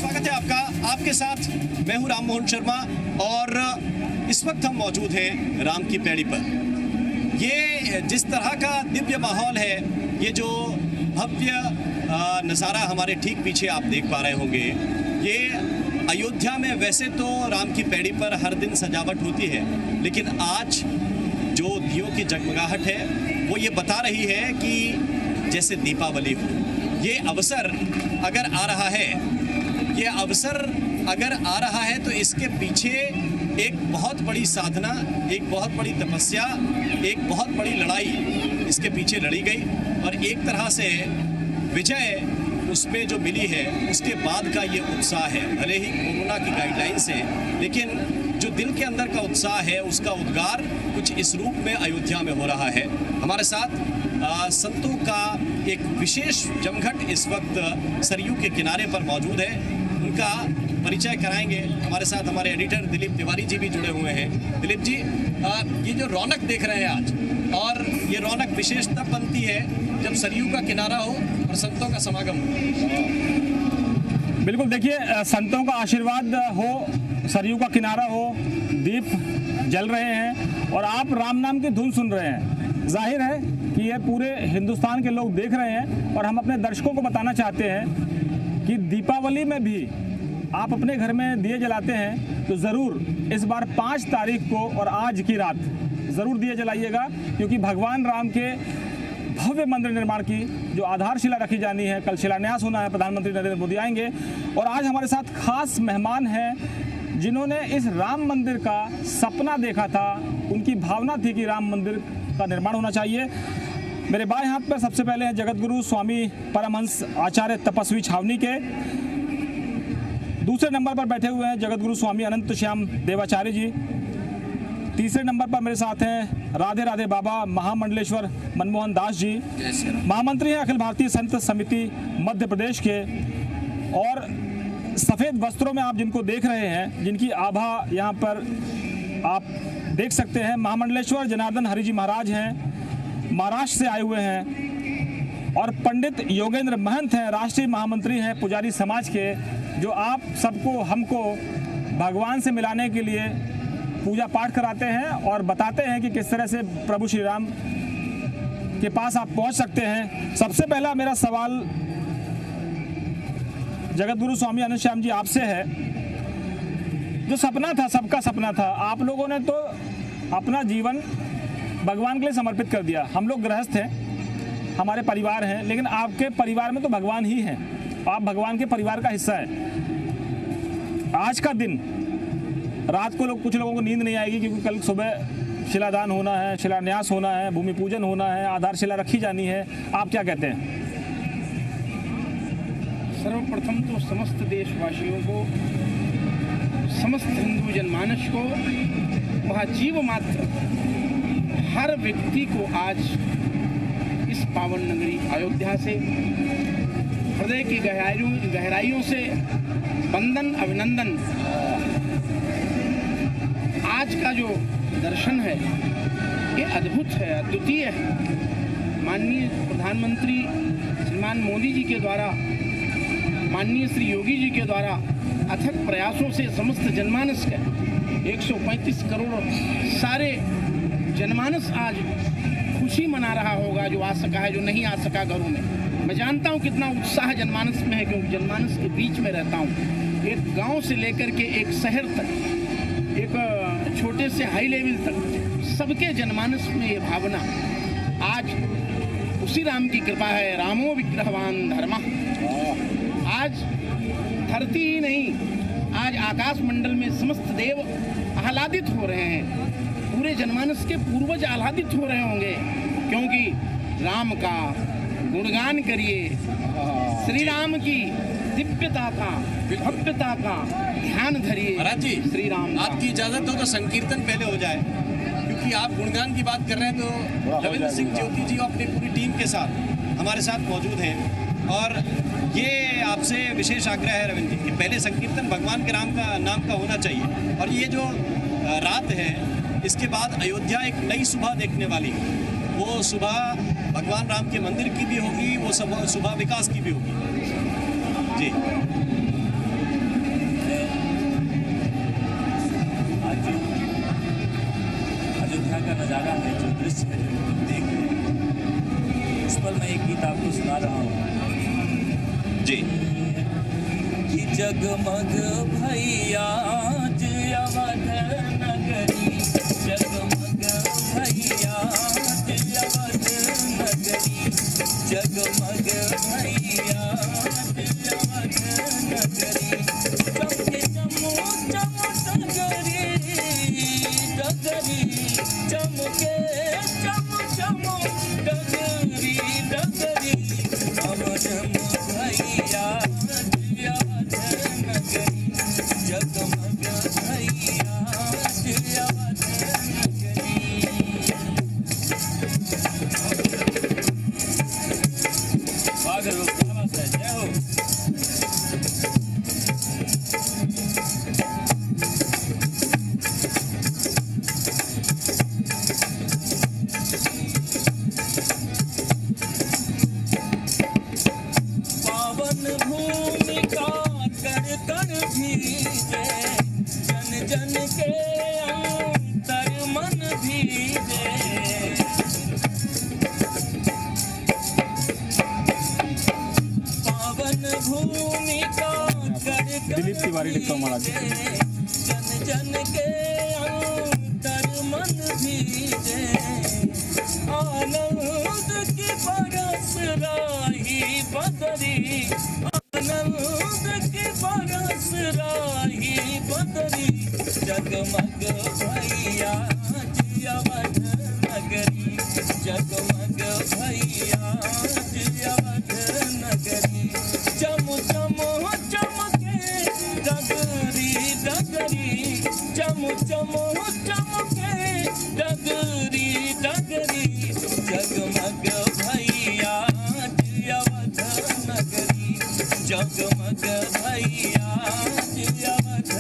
स्वागत है आपका। आपके साथ मैं हूं राम मोहन शर्मा और इस वक्त हम मौजूद हैं राम की पैड़ी पर। ये जिस तरह का दिव्य माहौल है, ये जो भव्य नज़ारा हमारे ठीक पीछे आप देख पा रहे होंगे, ये अयोध्या में वैसे तो राम की पैड़ी पर हर दिन सजावट होती है, लेकिन आज जो दियों की जगमगाहट है वो ये बता रही है कि जैसे दीपावली हो। ये अवसर अगर आ रहा है, ये अवसर अगर आ रहा है तो इसके पीछे एक बहुत बड़ी साधना, एक बहुत बड़ी तपस्या, एक बहुत बड़ी लड़ाई इसके पीछे लड़ी गई और एक तरह से विजय उसमें जो मिली है उसके बाद का ये उत्साह है। भले ही कोरोना की गाइडलाइन से, लेकिन जो दिल के अंदर का उत्साह है उसका उद्गार कुछ इस रूप में अयोध्या में हो रहा है। हमारे साथ संतों का एक विशेष जमघट इस वक्त सरयू के किनारे पर मौजूद है। उनका परिचय कराएंगे। हमारे साथ हमारे एडिटर दिलीप तिवारी जी भी जुड़े हुए हैं। दिलीप जी, ये जो रौनक देख रहे हैं आज, और ये रौनक विशेष तब बनती है जब सरयू का किनारा हो और संतों का समागम हो। बिल्कुल, देखिए, संतों का आशीर्वाद हो, सरयू का किनारा हो, दीप जल रहे हैं और आप राम नाम की धुन सुन रहे हैं। जाहिर है कि ये पूरे हिंदुस्तान के लोग देख रहे हैं और हम अपने दर्शकों को बताना चाहते हैं कि दीपावली में भी आप अपने घर में दिए जलाते हैं तो ज़रूर इस बार 5 तारीख को और आज की रात ज़रूर दिए जलाइएगा, क्योंकि भगवान राम के भव्य मंदिर निर्माण की जो आधारशिला रखी जानी है, कल शिलान्यास होना है, प्रधानमंत्री नरेंद्र मोदी आएंगे और आज हमारे साथ खास मेहमान हैं जिन्होंने इस राम मंदिर का सपना देखा था। उनकी भावना थी कि राम मंदिर का निर्माण होना चाहिए। मेरे बाएं हाथ पर सबसे पहले हैं जगतगुरु स्वामी परमहंस आचार्य तपस्वी छावनी के। दूसरे नंबर पर बैठे हुए हैं जगतगुरु स्वामी अनंत श्याम देवाचार्य जी। तीसरे नंबर पर मेरे साथ हैं राधे राधे बाबा महामंडलेश्वर मनमोहन दास जी, महामंत्री हैं अखिल भारतीय संत समिति मध्य प्रदेश के। और सफ़ेद वस्त्रों में आप जिनको देख रहे हैं, जिनकी आभा यहाँ पर आप देख सकते हैं, महामंडलेश्वर जनार्दन हरि जी महाराज हैं, महाराष्ट्र से आए हुए हैं। और पंडित योगेंद्र महंत हैं, राष्ट्रीय महामंत्री हैं पुजारी समाज के, जो आप सबको, हमको भगवान से मिलाने के लिए पूजा पाठ कराते हैं और बताते हैं कि किस तरह से प्रभु श्री राम के पास आप पहुंच सकते हैं। सबसे पहला मेरा सवाल जगतगुरु स्वामी अनंत श्याम जी आपसे है। जो सपना था, सबका सपना था, आप लोगों ने तो अपना जीवन भगवान के लिए समर्पित कर दिया। हम लोग गृहस्थ हैं, हमारे परिवार हैं, लेकिन आपके परिवार में तो भगवान ही हैं, आप भगवान के परिवार का हिस्सा है। आज का दिन, रात को कुछ लोगों को नींद नहीं आएगी क्योंकि कल सुबह शिलादान होना है, शिलान्यास होना है, भूमि पूजन होना है, आधारशिला रखी जानी है। आप क्या कहते हैं? सर्वप्रथम तो समस्त देशवासियों को, समस्त हिंदू जनमानस को, वह जीव मात्र हर व्यक्ति को आज इस पावन नगरी अयोध्या से हृदय की गहराइयों से वंदन, अभिनंदन। आज का जो दर्शन है ये अद्भुत है, अद्वितीय है। माननीय प्रधानमंत्री श्रीमान मोदी जी के द्वारा, माननीय श्री योगी जी के द्वारा अथक प्रयासों से समस्त जनमानस का 135 करोड़ सारे जनमानस आज खुशी मना रहा होगा, जो आ सका है, जो नहीं आ सका घरों में। मैं जानता हूँ कितना उत्साह जनमानस में है, क्योंकि जनमानस के बीच में रहता हूँ। एक गांव से लेकर के एक शहर तक, एक छोटे से हाई लेवल तक, सबके जनमानस में ये भावना आज उसी राम की कृपा है। रामो विग्रहवान धर्मा। आज धरती ही नहीं, आज आकाश मंडल में समस्त देव आह्लादित हो रहे हैं। पूरे जनमानस के पूर्वज आह्लादित हो रहे होंगे, क्योंकि राम का गुणगान करिए, श्री राम की दिव्यता का, भव्यता का ध्यान धरिए। महाराज जी, श्री राम, आपकी इजाजत हो तो संकीर्तन पहले हो जाए, क्योंकि आप गुणगान की बात कर रहे हैं तो रविंद्र सिंह ज्योति जी अपनी पूरी टीम के साथ हमारे साथ मौजूद हैं। और ये आपसे विशेष आग्रह है रविंद्र जी कि पहले संकीर्तन भगवान के नाम का होना चाहिए। और ये जो रात है, इसके बाद अयोध्या एक नई सुबह देखने वाली है। वो सुबह भगवान राम के मंदिर की भी होगी, वो सुबह विकास की भी होगी। जी जगमग भैया अवध नगरी, जगमग भैया अवध नगरी, जगमग भैया अवध नगरी। चमके चमो चम डगरी डगरी, चमके चम चमो डगरी डगरी, अवध भैया अवध नगरी, जगमग भैया अवध नगरी। स्वागत हो, क्या बात है, जय हो। पावन भूमि का कर कर भीजे, जन जन के अंतर मन भीजे। पावन भूमि का कर कर दिलीप तिवारी लिखता हूँ महाराज। जन जन के अंतर मन भीजे। आनंद की बरस राही बदरी, आनंद की बरस राही बदरी, जगमग भैया अवध नगरी, जगमग भैया अवध नगरी। चम चम चमके डगरी डगरी, चम चम चमके डगरी डगरी, जगमग भैया अवध नगरी, जगमग भैया अवध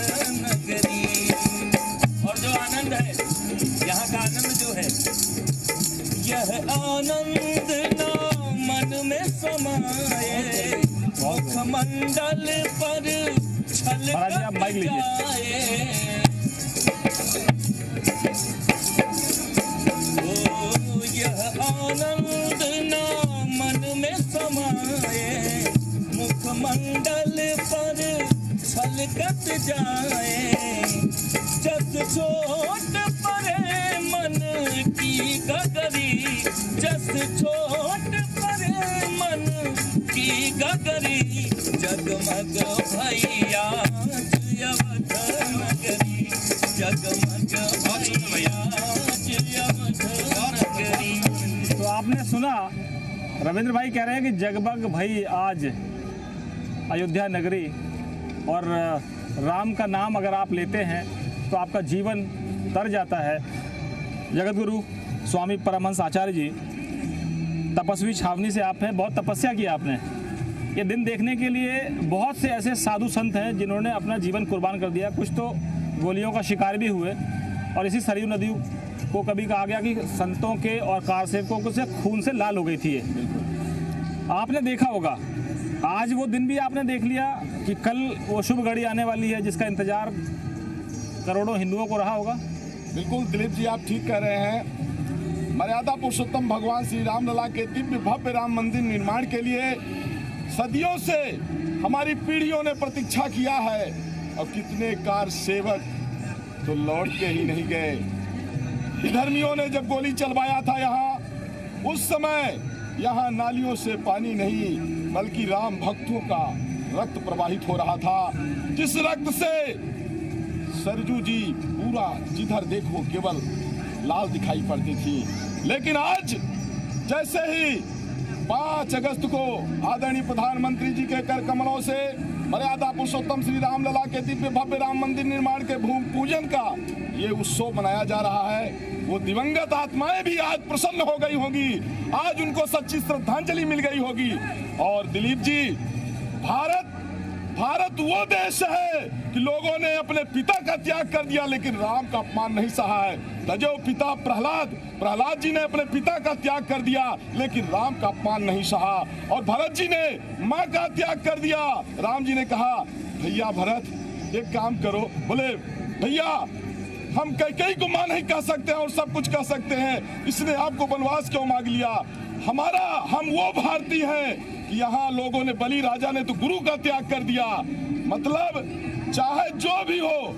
नगरी। और जो आनंद है, यहाँ का आनंद जो है, यह आनंद ना मन में समाए, मुखमंडल पर महाराज जी, आप माइक लीजिए। यह आनंद ना मन में समाए, मुखमंडल पर छलकत जाए। जस छोट परे मन की गगरी, जस छोट परे मन की गगरी, जगमग भैया अवध नगरी, जगमग भैया अवध नगरी। तो आपने सुना, रविंद्र भाई कह रहे हैं कि जगमग भई आज अयोध्या नगरी, और राम का नाम अगर आप लेते हैं तो आपका जीवन तर जाता है। जगतगुरु स्वामी परमहंस आचार्य जी, तपस्वी छावनी से आप हैं, बहुत तपस्या की आपने। ये दिन देखने के लिए बहुत से ऐसे साधु संत हैं जिन्होंने अपना जीवन कुर्बान कर दिया। कुछ तो गोलियों का शिकार भी हुए, और इसी सरयू नदी को कभी कहा गया कि संतों के और कारसेवकों से खून से लाल हो गई थी ये। आपने देखा होगा, आज वो दिन भी आपने देख लिया कि कल वो शुभ घड़ी आने वाली है जिसका इंतजार करोड़ों हिंदुओं को रहा होगा। बिल्कुल दिलीप जी, आप ठीक कह रहे हैं। मर्यादा पुरुषोत्तम भगवान श्री राम लला के दिव्य भव्य राम मंदिर निर्माण के लिए सदियों से हमारी पीढ़ियों ने प्रतीक्षा किया है, और कितने कार सेवक तो लौट के ही नहीं गए। विधर्मियों ने जब गोली चलवाया था यहाँ, उस समय यहाँ नालियों से पानी नहीं बल्कि राम भक्तों का रक्त प्रवाहित हो रहा था, जिस रक्त से सरजू जी पूरा जिधर देखो केवल लाल दिखाई पड़ती थी। लेकिन आज जैसे ही 5 अगस्त को आदरणीय प्रधानमंत्री जी के कर कमलों से मर्यादा पुरुषोत्तम श्री राम लला के दिव्य भव्य राम मंदिर निर्माण के भूमि पूजन का ये उत्सव मनाया जा रहा है, वो दिवंगत आत्माएं भी आज प्रसन्न हो गई होंगी, आज उनको सच्ची श्रद्धांजलि मिल गई होगी। और दिलीप जी, भारत वो देश है कि लोगों ने अपने पिता का त्याग कर दिया लेकिन राम का अपमान नहीं सहा है। तजो पिता प्रहलाद जी ने अपने पिता का त्याग कर दिया लेकिन राम का अपमान नहीं सहा। और भरत जी ने माँ का त्याग कर दिया, राम जी ने कहा भैया भरत एक काम करो, बोले भैया हम कई को मां नहीं कह सकते हैं और सब कुछ कह सकते हैं, इसने आपको वनवास क्यों मांग लिया। हम वो भारतीय हैं कि यहाँ लोगों ने, बलि राजा ने तो गुरु का त्याग कर दिया, मतलब चाहे जो भी हो,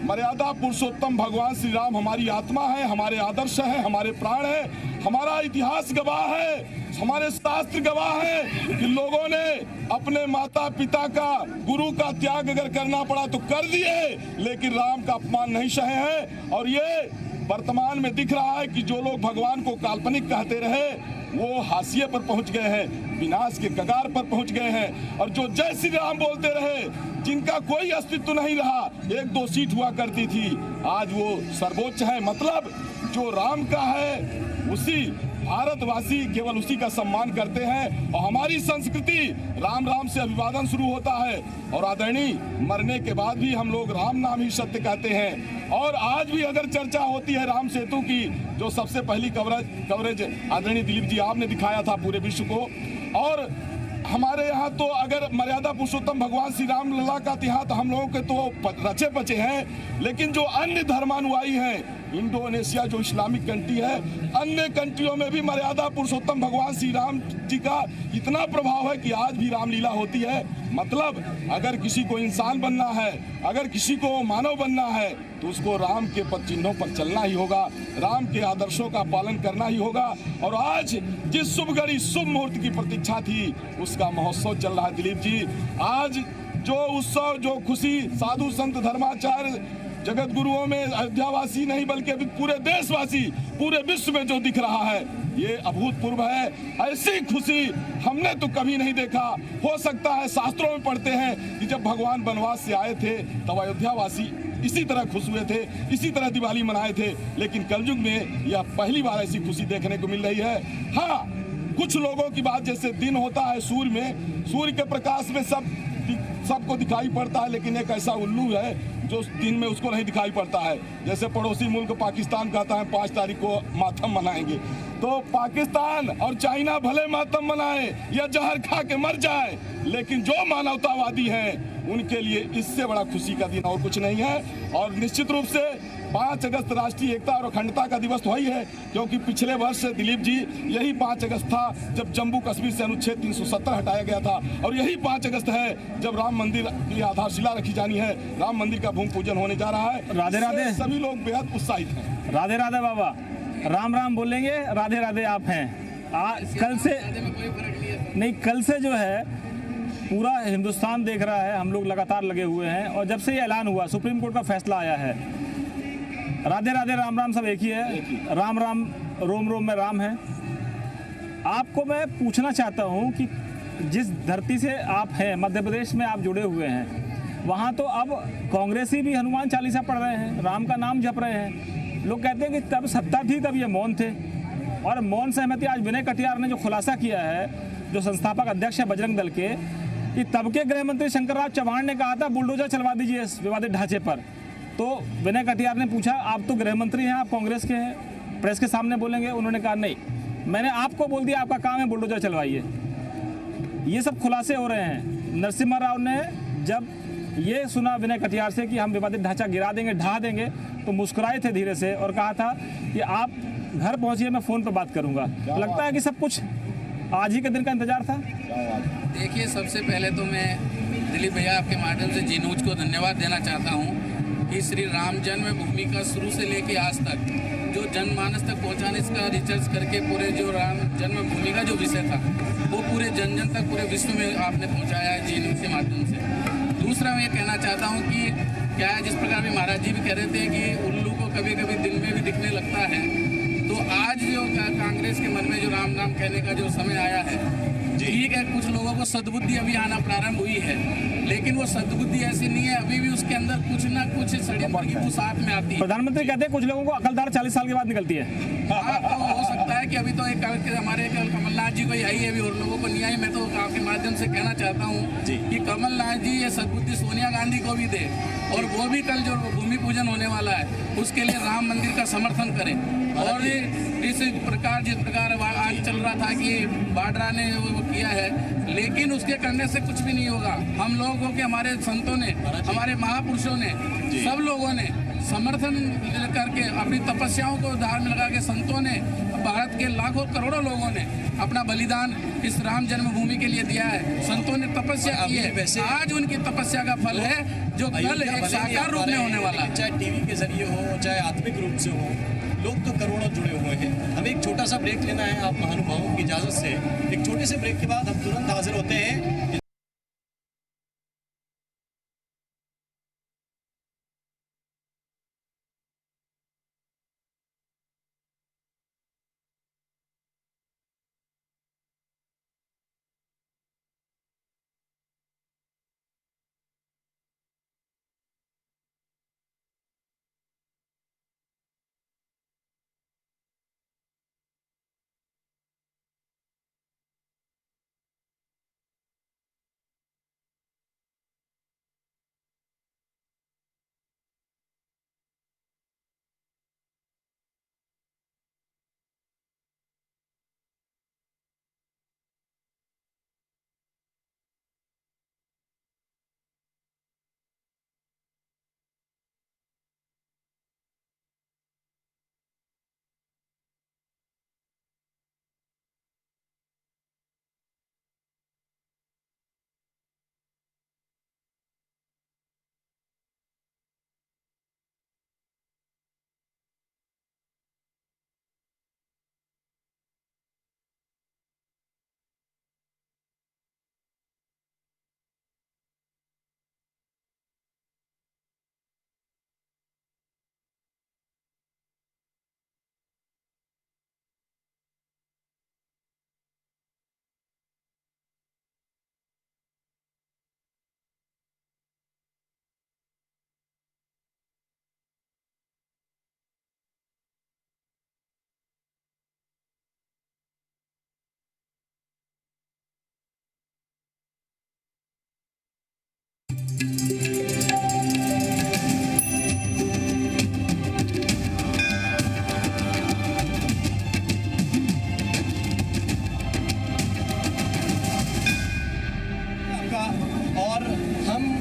मर्यादा पुरुषोत्तम भगवान श्री राम हमारी आत्मा है, हमारे आदर्श है, हमारे प्राण है, हमारा इतिहास गवाह है, हमारे शास्त्र गवाह है कि लोगों ने अपने माता पिता का, गुरु का त्याग अगर करना पड़ा तो कर दिए, लेकिन राम का अपमान नहीं सहे हैं। और ये वर्तमान में दिख रहा है कि जो लोग भगवान को काल्पनिक कहते रहे वो हाशिए पर पहुंच गए हैं, विनाश के कगार पर पहुंच गए हैं। और जो जय श्री राम बोलते रहे, जिनका कोई अस्तित्व नहीं रहा, एक दो सीट हुआ करती थी, आज वो सर्वोच्च है। मतलब जो राम का है उसी भारतवासी केवल उसी का सम्मान करते हैं। और हमारी संस्कृति राम राम से अभिवादन शुरू होता है, और आदरणीय मरने के बाद भी हम लोग राम नाम ही सत्य कहते हैं। और आज भी अगर चर्चा होती है राम सेतु की, जो सबसे पहली कवरेज आदरणीय दिलीप जी आपने दिखाया था पूरे विश्व को, और हमारे यहाँ तो अगर मर्यादा पुरुषोत्तम भगवान श्री राम लला का इतिहास हम लोगों के तो रचे पचे हैं, लेकिन जो अन्य धर्मानुयायी हैं, इंडोनेशिया जो इस्लामिक कंट्री है, अन्य कंट्रियों में भी मर्यादा पुरुषोत्तम भगवान श्री राम जी का इतना प्रभाव है कि आज भी रामलीला होती है। मतलब अगर किसी को इंसान बनना है, अगर किसी को मानव बनना है, तो उसको राम के पद चिन्हों पर चलना ही होगा, राम के आदर्शों का पालन करना ही होगा। और आज जिस शुभ घड़ी शुभ मुहूर्त की प्रतीक्षा थी, उसका महोत्सव चल रहा है दिलीप जी। आज जो उत्सव, जो खुशी साधु संत धर्माचार्य जगत गुरुओं में अयोध्यावासी नहीं बल्कि अभी पूरे देशवासी, पूरे विश्व में जो दिख रहा है, ये अभूतपूर्व है। ऐसी खुशी हमने तो कभी नहीं देखा। हो सकता है शास्त्रों में पढ़ते हैं कि जब भगवान वनवास से आए थे तब अयोध्यावासी इसी तरह खुश हुए थे, इसी तरह दिवाली मनाए थे, लेकिन कलयुग में यह पहली बार ऐसी खुशी देखने को मिल रही है। हाँ, कुछ लोगों की बात, जैसे दिन होता है सूर्य में, सूर्य के प्रकाश में सबको दिखाई पड़ता है, लेकिन एक ऐसा उल्लू है जो दिन में उसको नहीं दिखाई पड़ता है। जैसे पड़ोसी मुल्क पाकिस्तान कहता है 5 तारीख को मातम मनाएंगे, तो पाकिस्तान और चाइना भले मातम मनाए या जहर खा के मर जाए, लेकिन जो मानवतावादी हैं उनके लिए इससे बड़ा खुशी का दिन और कुछ नहीं है। और निश्चित रूप से 5 अगस्त राष्ट्रीय एकता और अखंडता का दिवस तो ही है, क्योंकि पिछले वर्ष दिलीप जी यही 5 अगस्त था जब जम्मू कश्मीर से अनुच्छेद 370 हटाया गया था, और यही 5 अगस्त है जब राम मंदिर की आधारशिला रखी जानी है, राम मंदिर का भूमि पूजन होने जा रहा है। राधे राधे। सभी लोग बेहद उत्साहित हैं। राधे राधे बाबा, राम राम बोलेंगे, राधे राधे आप हैं। कल से नहीं, कल से जो है पूरा हिंदुस्तान देख रहा है, हम लोग लगातार लगे हुए हैं, और जब से ये ऐलान हुआ, सुप्रीम कोर्ट का फैसला आया है, राधे राधे राम राम सब एक ही है, राम राम रोम रोम में राम है। आपको मैं पूछना चाहता हूँ कि जिस धरती से आप हैं, मध्य प्रदेश में आप जुड़े हुए हैं, वहाँ तो अब कांग्रेसी भी हनुमान चालीसा पढ़ रहे हैं, राम का नाम जप रहे हैं। लोग कहते हैं कि तब सत्ता थी तब ये मौन थे, और मौन सहमति आज विनय कटियार ने जो खुलासा किया है, जो संस्थापक अध्यक्ष है बजरंग दल के, कि तब के गृह मंत्री शंकरराव चौहान ने कहा था बुलडोजर चलवा दीजिए इस विवादित ढांचे पर। तो विनय कटियार ने पूछा, आप तो गृह मंत्री हैं, आप कांग्रेस के हैं, प्रेस के सामने बोलेंगे? उन्होंने कहा नहीं, मैंने आपको बोल दिया आपका काम है बुलडोजर चलवाइए। ये सब खुलासे हो रहे हैं। नरसिम्हा राव ने जब ये सुना विनय कटियार से कि हम विवादित ढांचा गिरा देंगे, ढहा देंगे, तो मुस्कुराए थे धीरे से और कहा था कि आप घर पहुंचिए, मैं फ़ोन पर बात करूंगा। लगता है कि सब कुछ आज ही के दिन का इंतजार था। देखिए, सबसे पहले तो मैं दिलीप भैया आपके माध्यम से जी न्यूज को धन्यवाद देना चाहता हूं कि श्री राम जन्मभूमि का शुरू से लेके आज तक जो जनमानस तक पहुंचाने का रिसर्च करके पूरे जो राम जन्मभूमि का जो विषय था वो पूरे जन जन तक पूरे विश्व में आपने पहुंचाया है जी न्यूज के माध्यम से। दूसरा मैं ये कहना चाहता हूँ कि क्या है, जिस प्रकार भी महाराज जी भी कह रहे थे कि उल्लू को कभी कभी दिन में भी दिखने लगता है, तो आज जो कांग्रेस के मन में जो राम नाम कहने का जो समय आया है, ठीक है, कुछ लोगों को सद्बुद्धि अभी आना प्रारंभ हुई है, लेकिन वो सद्बुद्धि ऐसी नहीं है, अभी भी उसके अंदर कुछ ना कुछ षड्यंत्र की वो साथ में आती है। प्रधानमंत्री कहते हैं कुछ लोगों को अकलदार 40 साल के बाद निकलती है। हाँ, तो हो सकता है कि अभी तो एक हमारे कमलनाथ जी को ही आई है, अभी और लोगों को नहीं आई। मैं तो आपके माध्यम से कहना चाहता हूँ कि कमलनाथ जी ये सद्बुद्धि सोनिया गांधी को भी दे, और वो भी कल जो भूमि पूजन होने वाला है उसके लिए राम मंदिर का समर्थन करें। और इस प्रकार जिस प्रकार आज चल रहा था कि बाड्रा ने वो किया है, लेकिन उसके करने से कुछ भी नहीं होगा। हम लोगों के, हमारे संतों ने, हमारे महापुरुषों ने, सब लोगों ने समर्थन करके अपनी तपस्याओं को दाव में लगा के, संतों ने, भारत के लाखों करोड़ों लोगों ने अपना बलिदान इस राम जन्मभूमि के लिए दिया है। संतों ने तपस्या की है, आज उनकी तपस्या का फल है जो कल एक साकार रूप में होने वाला है। चाहे टीवी के जरिए हो, चाहे आत्मिक रूप से हो, लोग तो करोड़ों जुड़े हुए हैं। हमें एक छोटा सा ब्रेक लेना है आप महानुभावों की इजाजत से। एक छोटे से ब्रेक के बाद हम तुरंत हाजिर होते हैं।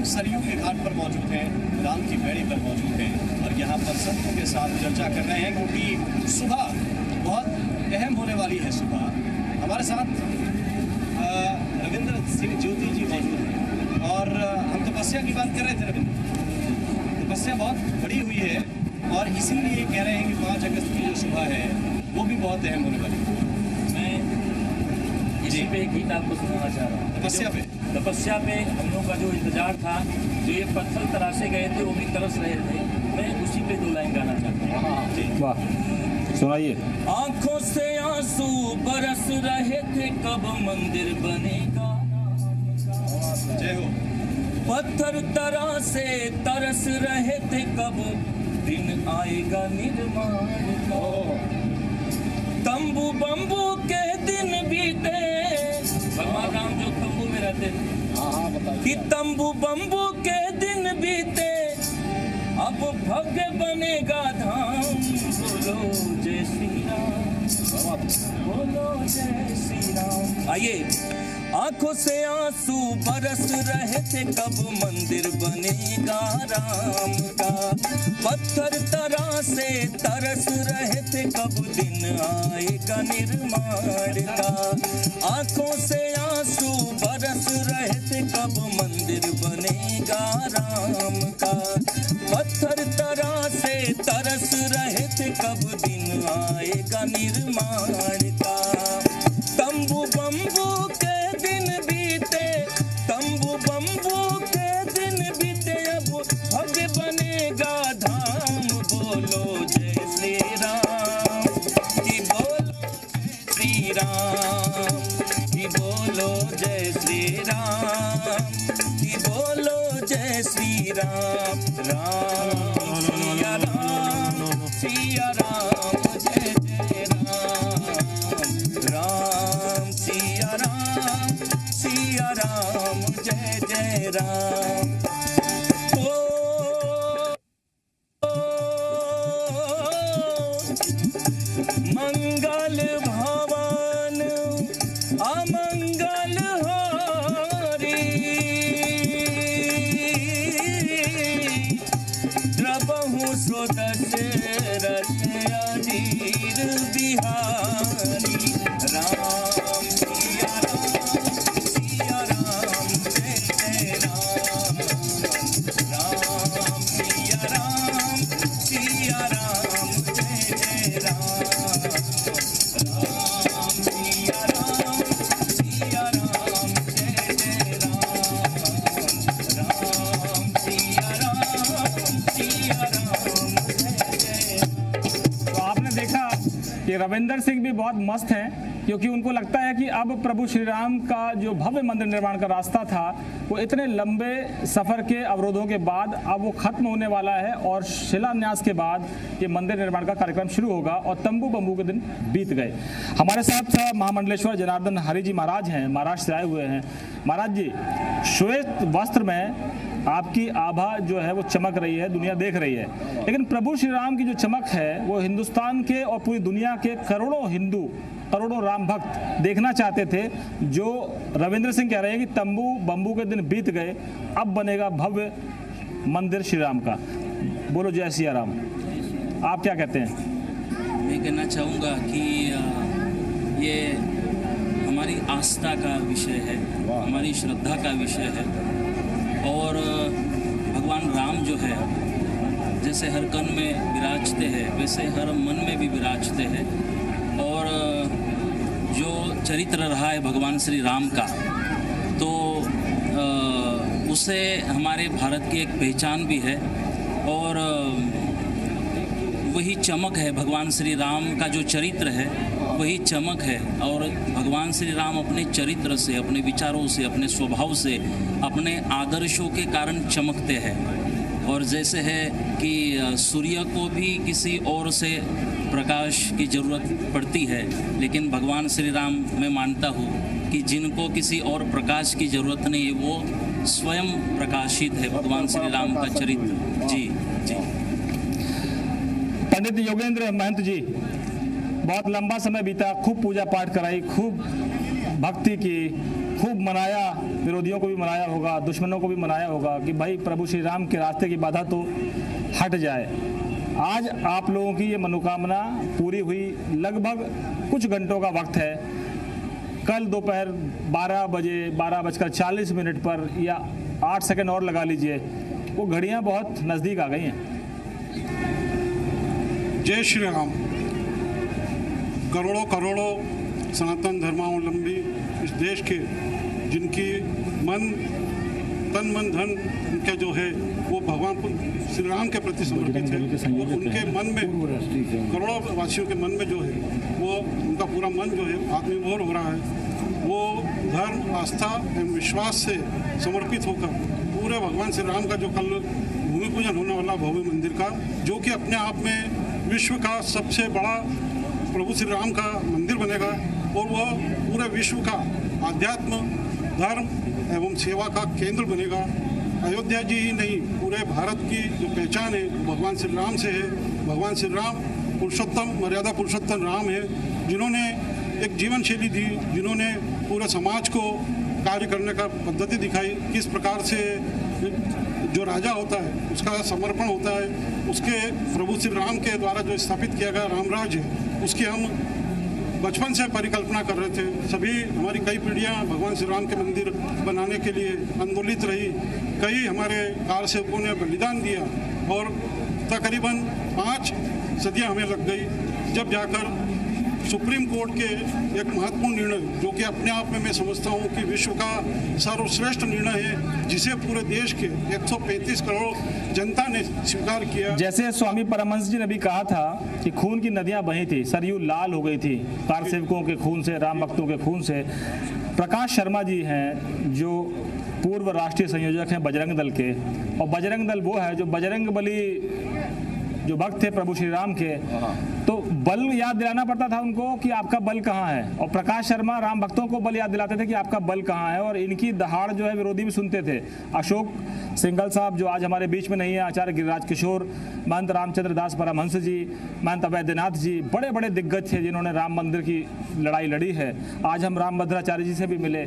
सरयू के घाट पर मौजूद हैं, राम की बेड़ी पर मौजूद हैं और यहाँ पर संतों के साथ चर्चा कर रहे हैं क्योंकि सुबह बहुत अहम होने वाली है। सुबह हमारे साथ रविंद्र सिंह ज्योति जी मौजूद हैं और हम तपस्या की बात कर रहे थे। रविंद्र, तपस्या बहुत बड़ी हुई है और इसीलिए कह रहे हैं कि 5 अगस्त की जो सुबह है वो भी बहुत अहम होने वाली है। मैं इसी पे एक गीत आपको सुनाना चाह रहा हूँ। तपस्या पे हम लोग का जो इंतजार था, जो ये पत्थर तराशे गए थे वो भी तरस रहे थे, मैं उसी पे 2 लाइन गाना चाहता हूँ। वाह, सुनाइए। आंखों से आंसू बरस रहे थे, कब मंदिर बनेगा। जय हो। पत्थर तराशे तरस रहे थे, कब दिन आएगा निर्माण का। तंबू बम्बू के दिन बीते, भगवान राम जो तंबू में रहते थे, कि तंबू बम्बू के दिन बीते, अब भव्य बनेगा धाम। बोलो जय श्री राम, बोलो जय श्री राम। आइए। आंखों से आंसू बरस रहे थे, कब मंदिर बनेगा राम का। पत्थर तराशे तरस रहे थे, कब दिन आएगा निर्माण का। आंखों से आंसू बरस रहे थे, कब मंदिर बनेगा राम का। पत्थर तराशे तरस रहे थे, कब दिन आएगा निर्माण का। तंबू बम्बू के दिन बीते, तंबू बम्बू के दिन बीते, अब भव्य बनेगा धाम। बोलो जय श्री राम, कि बोलो जय श्री राम, कि बोलो जय श्री राम, कि बोलो जय श्री राम। राम सिया राम, सिया राम, जय जय राम। राम सिया राम, सिया राम, जय जय राम। मंगल भवन अमंगल हो, हो दशरथ अधीर बिहारी राम सिया राम जय जय राम राम सिया राम जय जय राम राम सिया राम जय जय राम सिया राम जय जय। तो आपने देखा कि रविंदर सिंह भी बहुत मस्त हैं, क्योंकि उनको लगता है कि अब प्रभु श्री राम का जो भव्य मंदिर निर्माण का रास्ता था वो इतने लंबे सफर के अवरोधों के बाद अब वो खत्म होने वाला है और शिलान्यास के बाद ये मंदिर निर्माण का कार्यक्रम शुरू होगा और तंबू बम्बू के दिन बीत गए। हमारे साथ महामंडलेश्वर जनार्दन हरि जी महाराज हैं, महाराष्ट्र से आए हुए हैं। महाराज जी, श्वेत वस्त्र में आपकी आभा जो है वो चमक रही है, दुनिया देख रही है, लेकिन प्रभु श्री राम की जो चमक है वो हिंदुस्तान के और पूरी दुनिया के करोड़ों हिंदू, करोड़ों राम भक्त देखना चाहते थे। जो रविंद्र सिंह कह रहे हैं कि तंबू बम्बू के दिन बीत गए, अब बनेगा भव्य मंदिर श्री राम का। बोलो जय सिया राम। आप क्या कहते हैं? मैं कहना चाहूँगा कि ये हमारी आस्था का विषय है, हमारी श्रद्धा का विषय है। और भगवान राम जो है जैसे हर कण में विराजते हैं वैसे हर मन में भी विराजते हैं। और जो चरित्र रहा है भगवान श्री राम का, तो उसे हमारे भारत की एक पहचान भी है और वही चमक है। भगवान श्री राम का जो चरित्र है वही चमक है और भगवान श्री राम अपने चरित्र से, अपने विचारों से, अपने स्वभाव से, अपने आदर्शों के कारण चमकते हैं। और जैसे है कि सूर्य को भी किसी और से प्रकाश की ज़रूरत पड़ती है, लेकिन भगवान श्री राम मैं मानता हूँ कि जिनको किसी और प्रकाश की ज़रूरत नहीं है वो स्वयं प्रकाशित है भगवान श्री राम का चरित्र। जी जी। पंडित योगेंद्र महंत जी, बहुत लंबा समय बीता, खूब पूजा पाठ कराई, खूब भक्ति की, खूब मनाया, विरोधियों को भी मनाया होगा, दुश्मनों को भी मनाया होगा कि भाई प्रभु श्री राम के रास्ते की बाधा तो हट जाए। आज आप लोगों की ये मनोकामना पूरी हुई। लगभग कुछ घंटों का वक्त है। कल दोपहर 12:40 पर या 8 सेकंड और लगा लीजिए, वो घड़ियां बहुत नज़दीक आ गई हैं। जय श्री राम। करोड़ों करोड़ों सनातन धर्मावलंबी इस देश के, जिनकी तन मन धन उनका जो है वो भगवान श्री राम के प्रति समर्पित है, और उनके मन में, करोड़ों वासियों के मन में जो है वो उनका पूरा मन जो है आत्मविभोर हो रहा है। वो धर्म, आस्था एवं विश्वास से समर्पित होकर पूरे भगवान श्री राम का जो कल भूमि पूजन होने वाला भव्य मंदिर का, जो कि अपने आप में विश्व का सबसे बड़ा प्रभु श्री राम का मंदिर बनेगा और वह पूरे विश्व का आध्यात्म, धर्म एवं सेवा का केंद्र बनेगा। अयोध्या जी ही नहीं, पूरे भारत की जो पहचान है भगवान श्री राम से है। भगवान श्री राम पुरुषोत्तम, मर्यादा पुरुषोत्तम राम है, जिन्होंने एक जीवन शैली दी, जिन्होंने पूरे समाज को कार्य करने का पद्धति दिखाई, किस प्रकार से जो राजा होता है उसका समर्पण होता है। उसके प्रभु श्री राम के द्वारा जो स्थापित किया गया रामराज है, उसकी हम बचपन से परिकल्पना कर रहे थे। सभी हमारी कई पीढ़ियां भगवान श्री राम के मंदिर बनाने के लिए आंदोलित रही। कई हमारे कारसेवकों ने बलिदान दिया और तकरीबन 5 सदियां हमें लग गई, जब जाकर सुप्रीम कोर्ट के एक महत्वपूर्ण निर्णय, जो कि अपने आप में मैं समझता हूं कि विश्व का सर्वश्रेष्ठ निर्णय है, जिसे पूरे देश के 135 करोड़ जनता ने स्वीकार किया। जैसे स्वामी परमहंस जी ने भी कहा था कि खून की नदियां बही थी, सरयू लाल हो गई थी कारसेवकों के खून से, राम भक्तों के खून से। प्रकाश शर्मा जी हैं जो पूर्व राष्ट्रीय संयोजक हैं बजरंग दल के, और बजरंग दल वो है जो बजरंग बली जो भक्त थे प्रभु श्री राम के, तो बल याद दिलाना पड़ता था उनको कि आपका बल कहाँ है। और प्रकाश शर्मा राम भक्तों को बल याद दिलाते थे कि आपका बल कहाँ है, और इनकी दहाड़ जो है विरोधी भी सुनते थे। अशोक सिंघल साहब जो आज हमारे बीच में नहीं है, आचार्य गिरिराज किशोर, महंत रामचंद्र दास परमहंस जी, महंत अवैधनाथ जी, बड़े बड़े दिग्गज थे जिन्होंने राम मंदिर की लड़ाई लड़ी है। आज हम राम भद्राचार्य जी से भी मिले,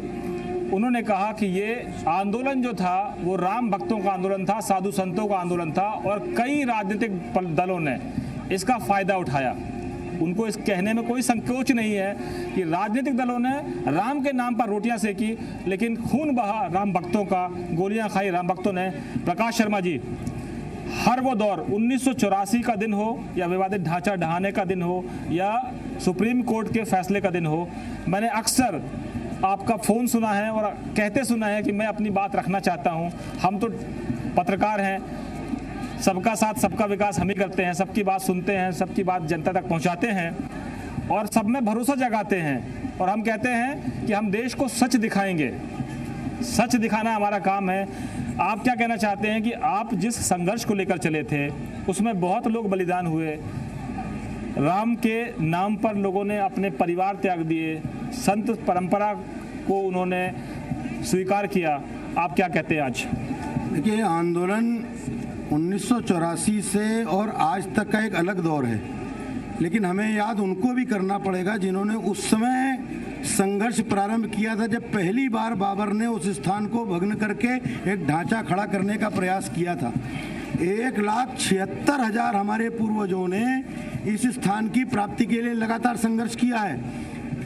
उन्होंने कहा कि ये आंदोलन जो था वो राम भक्तों का आंदोलन था, साधु संतों का आंदोलन था और कई राजनीतिक दलों ने इसका फायदा उठाया। उनको इस कहने में कोई संकोच नहीं है कि राजनीतिक दलों ने राम के नाम पर रोटियां सेकी, लेकिन खून बहा राम भक्तों का, गोलियां खाई राम भक्तों ने। प्रकाश शर्मा जी, हर वो दौर 1984 का दिन हो या विवादित ढांचा ढहाने का दिन हो या सुप्रीम कोर्ट के फैसले का दिन हो, मैंने अक्सर आपका फ़ोन सुना है और कहते सुना है कि मैं अपनी बात रखना चाहता हूं। हम तो पत्रकार हैं, सबका साथ सबका विकास हम ही करते हैं, सबकी बात सुनते हैं, सबकी बात जनता तक पहुंचाते हैं और सब में भरोसा जगाते हैं और हम कहते हैं कि हम देश को सच दिखाएंगे। सच दिखाना हमारा काम है। आप क्या कहना चाहते हैं कि आप जिस संघर्ष को लेकर चले थे उसमें बहुत लोग बलिदान हुए, राम के नाम पर लोगों ने अपने परिवार त्याग दिए, संत परंपरा को उन्होंने स्वीकार किया, आप क्या कहते हैं आज? देखिए, आंदोलन 1984 से और आज तक का एक अलग दौर है, लेकिन हमें याद उनको भी करना पड़ेगा जिन्होंने उस समय संघर्ष प्रारंभ किया था, जब पहली बार बाबर ने उस स्थान को भग्न करके एक ढांचा खड़ा करने का प्रयास किया था। 1,76,000 हमारे पूर्वजों ने इस स्थान की प्राप्ति के लिए लगातार संघर्ष किया है।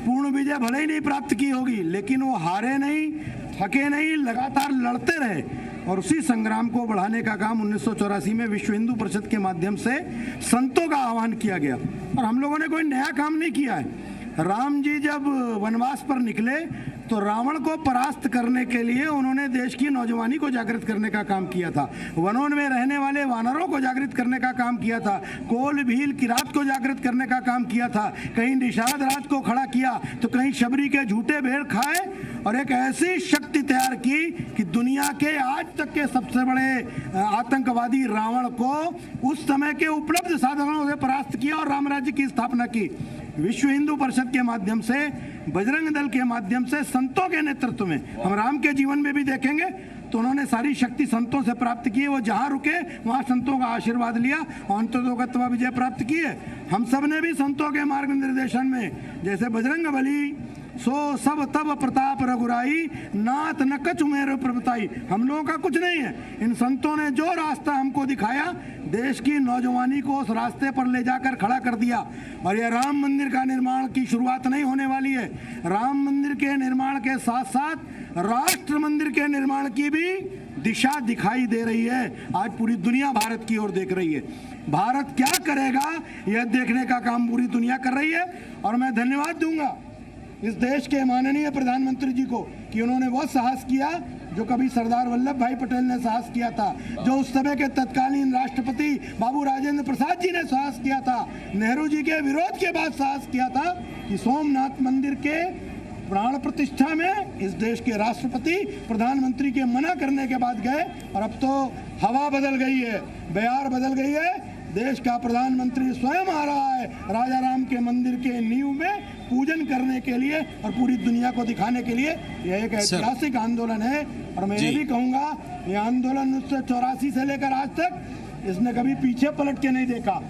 पूर्ण विजय भले ही नहीं प्राप्त की होगी, लेकिन वो हारे नहीं, थके नहीं, लगातार लड़ते रहे और उसी संग्राम को बढ़ाने का काम 1984 में विश्व हिंदू परिषद के माध्यम से संतों का आह्वान किया गया। और हम लोगों ने कोई नया काम नहीं किया है। राम जी जब वनवास पर निकले तो रावण को परास्त करने के लिए उन्होंने देश की नौजवानी को जागृत करने का काम किया था, वनों में रहने वाले वानरों को जागृत करने का काम किया था, कोल भील किरात को जागृत करने का काम किया था, कहीं निषाद राज को खड़ा किया तो कहीं शबरी के झूठे भेड़ खाए और एक ऐसी शक्ति तैयार की कि दुनिया के आज तक के सबसे बड़े आतंकवादी रावण को उस समय के उपलब्ध साधनों से परास्त किया और राम राज्य की स्थापना की। विश्व हिंदू परिषद के माध्यम से, बजरंग दल के माध्यम से, संतों के नेतृत्व में, हम राम के जीवन में भी देखेंगे तो उन्होंने सारी शक्ति संतों से प्राप्त की है। वो जहाँ रुके वहाँ संतों का आशीर्वाद लिया और अंततोगत्वा विजय प्राप्त की है। हम सब ने भी संतों के मार्ग निर्देशन में, जैसे बजरंग बली सो सब तब प्रताप रघुराई, नाथ न कछु मेरे प्रभुताई, हम लोगों का कुछ नहीं है। इन संतों ने जो रास्ता हमको दिखाया, देश की नौजवानी को उस रास्ते पर ले जाकर खड़ा कर दिया। और ये राम मंदिर का निर्माण की शुरुआत नहीं होने वाली है। राम मंदिर के निर्माण के साथ साथ राष्ट्र मंदिर के निर्माण की भी दिशा दिखाई दे रही है। आज पूरी दुनिया भारत की ओर देख रही है। भारत क्या करेगा यह देखने का काम पूरी दुनिया कर रही है। और मैं धन्यवाद दूंगा इस देश के माननीय प्रधानमंत्री जी को कि उन्होंने वह साहस किया जो कभी सरदार वल्लभ भाई पटेल ने साहस किया था, जो उस समय के तत्कालीन राष्ट्रपति बाबू राजेंद्र प्रसाद जी ने साहस किया था, नेहरू जी के विरोध के बाद साहस किया था कि सोमनाथ मंदिर के प्राण प्रतिष्ठा में इस देश के राष्ट्रपति प्रधानमंत्री के मना करने के बाद गए। और अब तो हवा बदल गई है, बयार बदल गई है। देश का प्रधानमंत्री स्वयं आ रहा है राजा राम के मंदिर के नींव में पूजन करने के लिए और पूरी दुनिया को दिखाने के लिए। यह एक ऐतिहासिक आंदोलन है। और मैं ये भी कहूँगा, ये आंदोलन 1984 से लेकर आज तक इसने कभी पीछे पलट के नहीं देखा,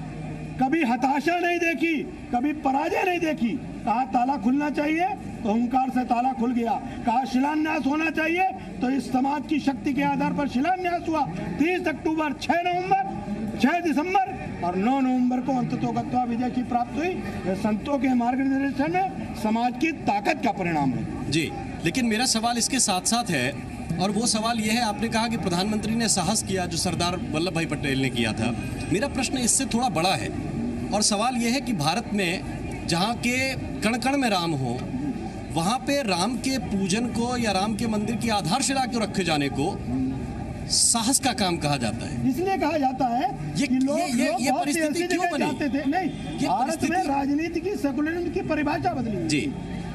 कभी हताशा नहीं देखी, कभी पराजय नहीं देखी। कहा ताला खुलना चाहिए तो हुंकार से ताला खुल गया, कहा शिलान्यास होना चाहिए तो इस समाज की शक्ति के आधार पर शिलान्यास हुआ। 30 अक्टूबर, 6 नवंबर, 6 दिसंबर और 9 नवंबर को अंततोगत्वा विजय की प्राप्ति हुई। यह संतों के मार्गदर्शन में समाज की ताकत का परिणाम है। जी, लेकिन मेरा सवाल इसके साथ साथ है और वो सवाल ये है, आपने कहा कि प्रधानमंत्री ने साहस किया जो सरदार वल्लभ भाई पटेल ने किया था। मेरा प्रश्न इससे थोड़ा बड़ा है और सवाल ये है कि भारत में जहाँ के कण कण में राम हो, वहाँ पे राम के पूजन को या राम के मंदिर की आधारशिला को रखे जाने को साहस का काम कहा जाता है। इसलिए कहा जाता है कि ये परिस्थिति क्यों बनी? थे नहीं, भारत में राजनीति की सेकुलरिज्म की परिभाषा बदली जी।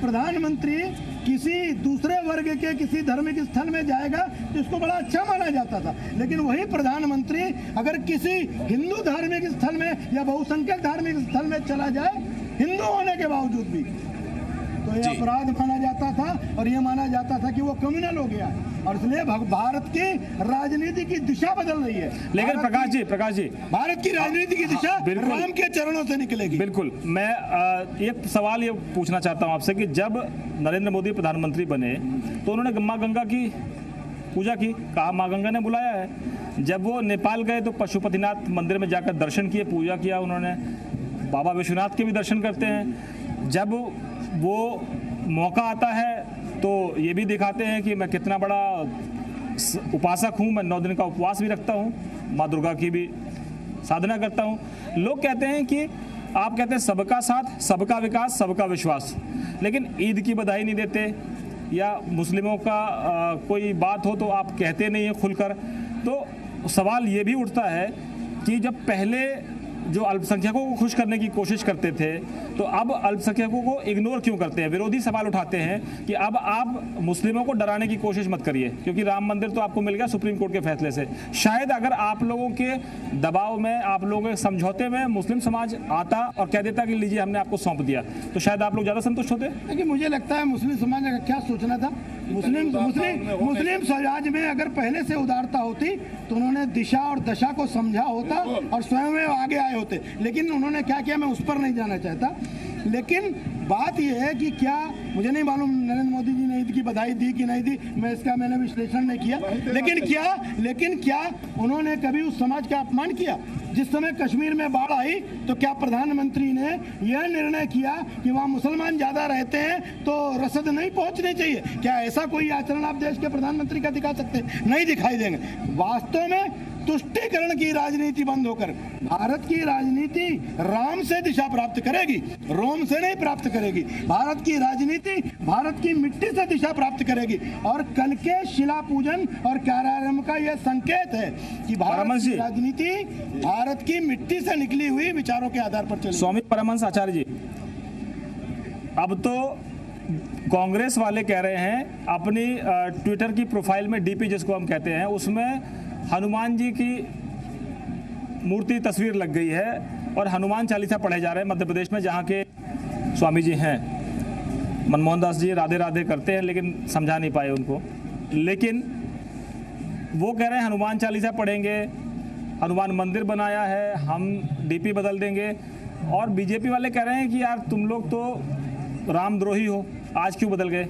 प्रधानमंत्री किसी दूसरे वर्ग के किसी धार्मिक स्थल में जाएगा जिसको बड़ा अच्छा माना जाता था, लेकिन वही प्रधानमंत्री अगर किसी हिंदू धार्मिक स्थल में या बहुसंख्यक धार्मिक स्थल में चला जाए, हिंदू होने के बावजूद भी, तो यह अपराध माना जाता था और यह माना जाता था कि वो कम्युनल हो गया है। और इसलिए भारत की राजनीति की दिशा बदल रही है। लेकिन प्रकाश जी भारत की राजनीति की दिशा राम के चरणों से निकलेगी। बिल्कुल। मैं एक सवाल ये पूछना चाहता हूं आपसे कि जब नरेंद्र मोदी प्रधानमंत्री बने तो उन्होंने माँ गंगा की पूजा की, कहा माँ गंगा ने बुलाया है। जब वो नेपाल गए तो पशुपतिनाथ मंदिर में जाकर दर्शन किए, पूजा किया उन्होंने। बाबा विश्वनाथ के भी दर्शन करते हैं। जब वो मौका आता है तो ये भी दिखाते हैं कि मैं कितना बड़ा उपासक हूँ, मैं 9 दिन का उपवास भी रखता हूँ, माँ दुर्गा की भी साधना करता हूँ। लोग कहते हैं कि आप कहते हैं सबका साथ, सबका विकास, सबका विश्वास, लेकिन ईद की बधाई नहीं देते या मुस्लिमों का कोई बात हो तो आप कहते नहीं हैं खुलकर। तो सवाल ये भी उठता है कि जब पहले जो अल्पसंख्यकों को खुश करने की कोशिश करते थे तो अब अल्पसंख्यकों को इग्नोर क्यों करते हैं? विरोधी सवाल उठाते हैं कि अब आप मुस्लिमों को डराने की कोशिश मत करिए, क्योंकि राम मंदिर तो आपको मिल गया सुप्रीम कोर्ट के फैसले से। शायद अगर आप लोगों के दबाव में, आप लोगों के समझौते में मुस्लिम समाज आता और कह देता कि लीजिए हमने आपको सौंप दिया, तो शायद आप लोग ज़्यादा संतुष्ट होते। लेकिन मुझे लगता है मुस्लिम समाज ने क्या सोचना था, मुस्लिम समाज में अगर पहले से उदारता होती तो उन्होंने दिशा और दशा को समझा होता और स्वयं में आगे आए होते। लेकिन उन्होंने क्या किया, मैं उस पर नहीं जाना चाहता। लेकिन बात यह है कि क्या, मुझे नहीं मालूम नरेंद्र मोदी जी ने ईद की बधाई दी कि नहीं दी, मैंने विश्लेषण नहीं किया। लेकिन क्या उन्होंने कभी उस समाज का अपमान किया? जिस समय कश्मीर में बाढ़ आई तो क्या प्रधानमंत्री ने यह निर्णय किया कि वहाँ मुसलमान ज्यादा रहते हैं तो रसद नहीं पहुंचनी चाहिए? क्या ऐसा कोई आचरण आप देश के प्रधानमंत्री का दिखा सकते हैं? नहीं दिखाई देंगे। वास्तव में तुष्टीकरण की राजनीति बंद होकर भारत की राजनीति राम से दिशा प्राप्त करेगी, रोम से नहीं प्राप्त करेगी। भारत की राजनीति भारत की मिट्टी से दिशा प्राप्त करेगी। और कल के शिला पूजन और कार्यारंभ का यह संकेत है कि भारत की राजनीति भारत की मिट्टी से निकली हुई विचारों के आधार पर चलेगी। स्वामी परमहंस आचार्य जी, अब तो कांग्रेस वाले कह रहे हैं अपनी ट्विटर की प्रोफाइल में डीपी जिसको हम कहते हैं उसमें हनुमान जी की मूर्ति तस्वीर लग गई है और हनुमान चालीसा पढ़े जा रहे हैं मध्य प्रदेश में, जहाँ के स्वामी जी हैं मनमोहन दास जी राधे राधे करते हैं लेकिन समझा नहीं पाए उनको। लेकिन वो कह रहे हैं हनुमान चालीसा पढ़ेंगे, हनुमान मंदिर बनाया है, हम डीपी बदल देंगे। और बीजेपी वाले कह रहे हैं कि यार तुम लोग तो रामद्रोही हो, आज क्यों बदल गए?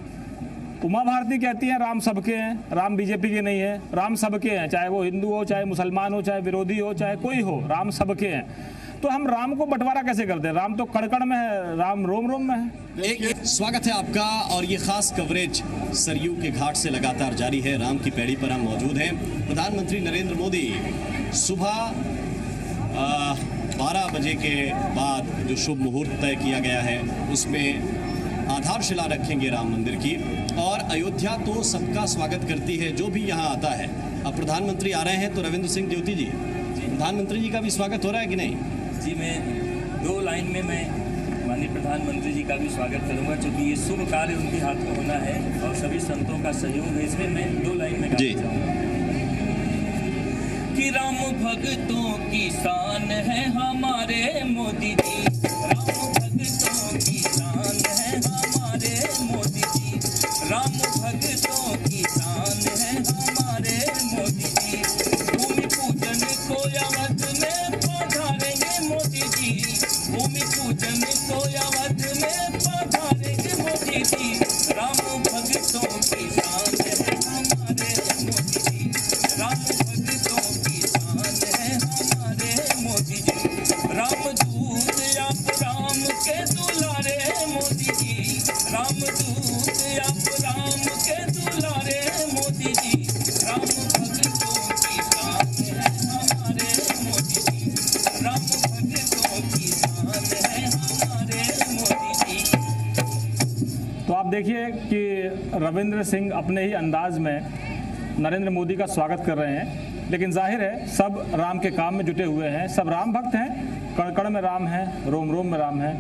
उमा भारती कहती हैं राम सबके हैं, राम बीजेपी के नहीं है, राम सबके हैं, चाहे वो हिंदू हो, चाहे मुसलमान हो, चाहे विरोधी हो, चाहे कोई हो, राम सबके हैं। तो हम राम को बंटवारा कैसे करते हैं? राम तो कड़कड़ में है, राम रोम रोम में है। स्वागत है आपका और ये खास कवरेज सरयू के घाट से लगातार जारी है। राम की पैड़ी पर हम मौजूद हैं। प्रधानमंत्री नरेंद्र मोदी सुबह 12 बजे के बाद जो शुभ मुहूर्त तय किया गया है उसमें आधारशिला रखेंगे राम मंदिर की। और अयोध्या तो सबका स्वागत करती है जो भी यहाँ आता है। अब प्रधानमंत्री आ रहे हैं तो रविंद्र सिंह ज्योति जी, प्रधानमंत्री जी का भी स्वागत हो रहा है कि नहीं? जी, मैं 2 लाइन में मैं माननीय प्रधानमंत्री जी का भी स्वागत करूंगा, क्योंकि ये शुभ कार्य उनके हाथ में होना है और सभी संतों का सहयोग है। इसमें मैं 2 लाइन में कहना चाहूँगा कि राम भक्तों की शान है हमारे मोदी जी, राम भक्तों की शान है हमारे मोदी जी, राम भक्तों की शान है हमारे मोदी जी। भूमि पूजन को अवध में पधारेंगे मोदी जी, भूमि पूजन को अवध में पधारेंगे मोदी जी, राम भक्तों की शान है हमारे मोदी जी, राम भक्तों की शान है हमारे मोदी जी। राम दूत आप राम के दुलारे मोदी जी, राम दूत आप राम के दुलारे मोदी जी, राम भक्तों की शान है हमारे मोदी जी, राम भक्तों की शान है हमारे मोदी जी। तो आप देखिए कि रविंद्र सिंह अपने ही अंदाज में नरेंद्र मोदी का स्वागत कर रहे हैं, लेकिन जाहिर है सब राम के काम में जुटे हुए हैं, सब राम भक्त हैं, कण कण में राम है, रोम रोम में राम है।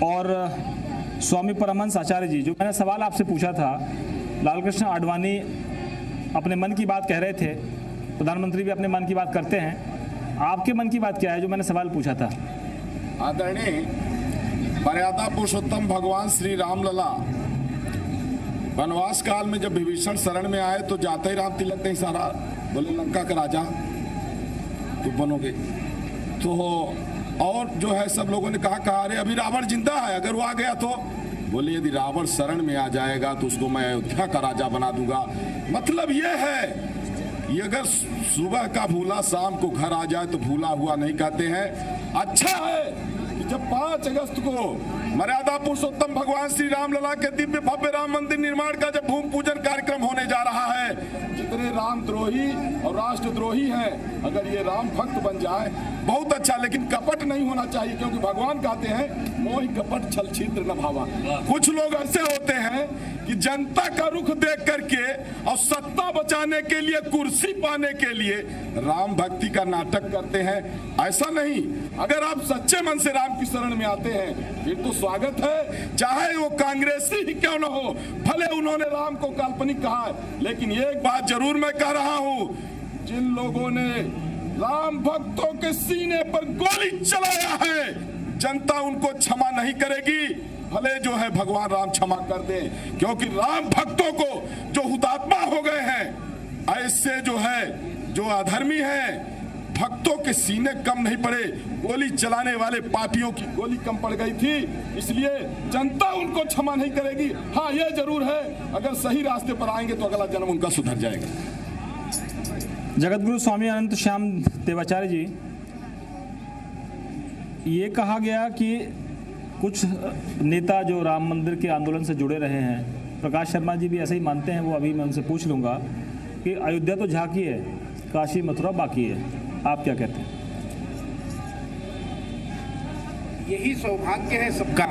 और स्वामी परमहंस आचार्य जी, जो मैंने सवाल आपसे पूछा था, लालकृष्ण आडवाणी अपने मन की बात कह रहे थे, प्रधानमंत्री भी अपने मन की बात करते हैं, आपके मन की बात क्या है जो मैंने सवाल पूछा था? आदरणीय मर्यादा पुरुषोत्तम भगवान श्री रामलला वनवास काल में जब विभीषण शरण में आए तो जाते ही राम तिलक ने इशारा, बोले लंका का राजा तो बनोगे। तो और जो है सब लोगों ने कहा अरे अभी रावण जिंदा है, अगर वो आ गया तो बोले यदि रावण शरण में आ जाएगा तो उसको मैं अयोध्या का राजा बना दूंगा। मतलब ये है ये अगर सुबह का भूला शाम को घर आ जाए तो भूला हुआ नहीं कहते हैं। अच्छा है कि जब 5 अगस्त को मर्यादा पुरुषोत्तम भगवान श्री राम लला के दिव्य भव्य राम मंदिर निर्माण का जब भूमि पूजन कार्यक्रम होने जा रहा है, जितने रामद्रोही और राष्ट्रद्रोही हैं अगर ये राम भक्त बन जाए बहुत अच्छा, लेकिन कपट नहीं होना चाहिए, क्योंकि भगवान कहते हैं मोहि कपट छल छिद्र न भावा। कुछ लोग ऐसे होते हैं कि जनता का रुख देख करके और सत्ता बचाने के लिए, कुर्सी पाने के लिए राम भक्ति का नाटक करते हैं। ऐसा नहीं, अगर आप सच्चे मन से राम की शरण में आते हैं फिर तो स्वागत है, चाहे वो कांग्रेसी ही क्यों न हो, भले उन्होंने राम को काल्पनिक कहा है। लेकिन एक बात जरूर मैं कह रहा हूं, जिन लोगों ने राम भक्तों के सीने पर गोली चलाया है जनता उनको क्षमा नहीं करेगी, भले जो है भगवान राम क्षमा कर दें, क्योंकि राम भक्तों को जो हुतात्मा हो गए हैं ऐसे जो है जो अधर्मी हैं भक्तों के सीने कम नहीं पड़े, गोली चलाने वाले पापियों की गोली कम पड़ गई थी, इसलिए जनता उनको क्षमा नहीं करेगी। हाँ ये जरूर है अगर सही रास्ते पर आएंगे तो अगला जन्म उनका सुधर जाएगा। जगतगुरु स्वामी अनंत श्याम देवाचार्य जी, ये कहा गया कि कुछ नेता जो राम मंदिर के आंदोलन से जुड़े रहे हैं, प्रकाश शर्मा जी भी ऐसे ही मानते हैं, वो अभी मैं उनसे पूछ लूँगा कि अयोध्या तो झांकी है, काशी मथुरा बाकी है, आप क्या कहते हैं? यही सौभाग्य है सबका,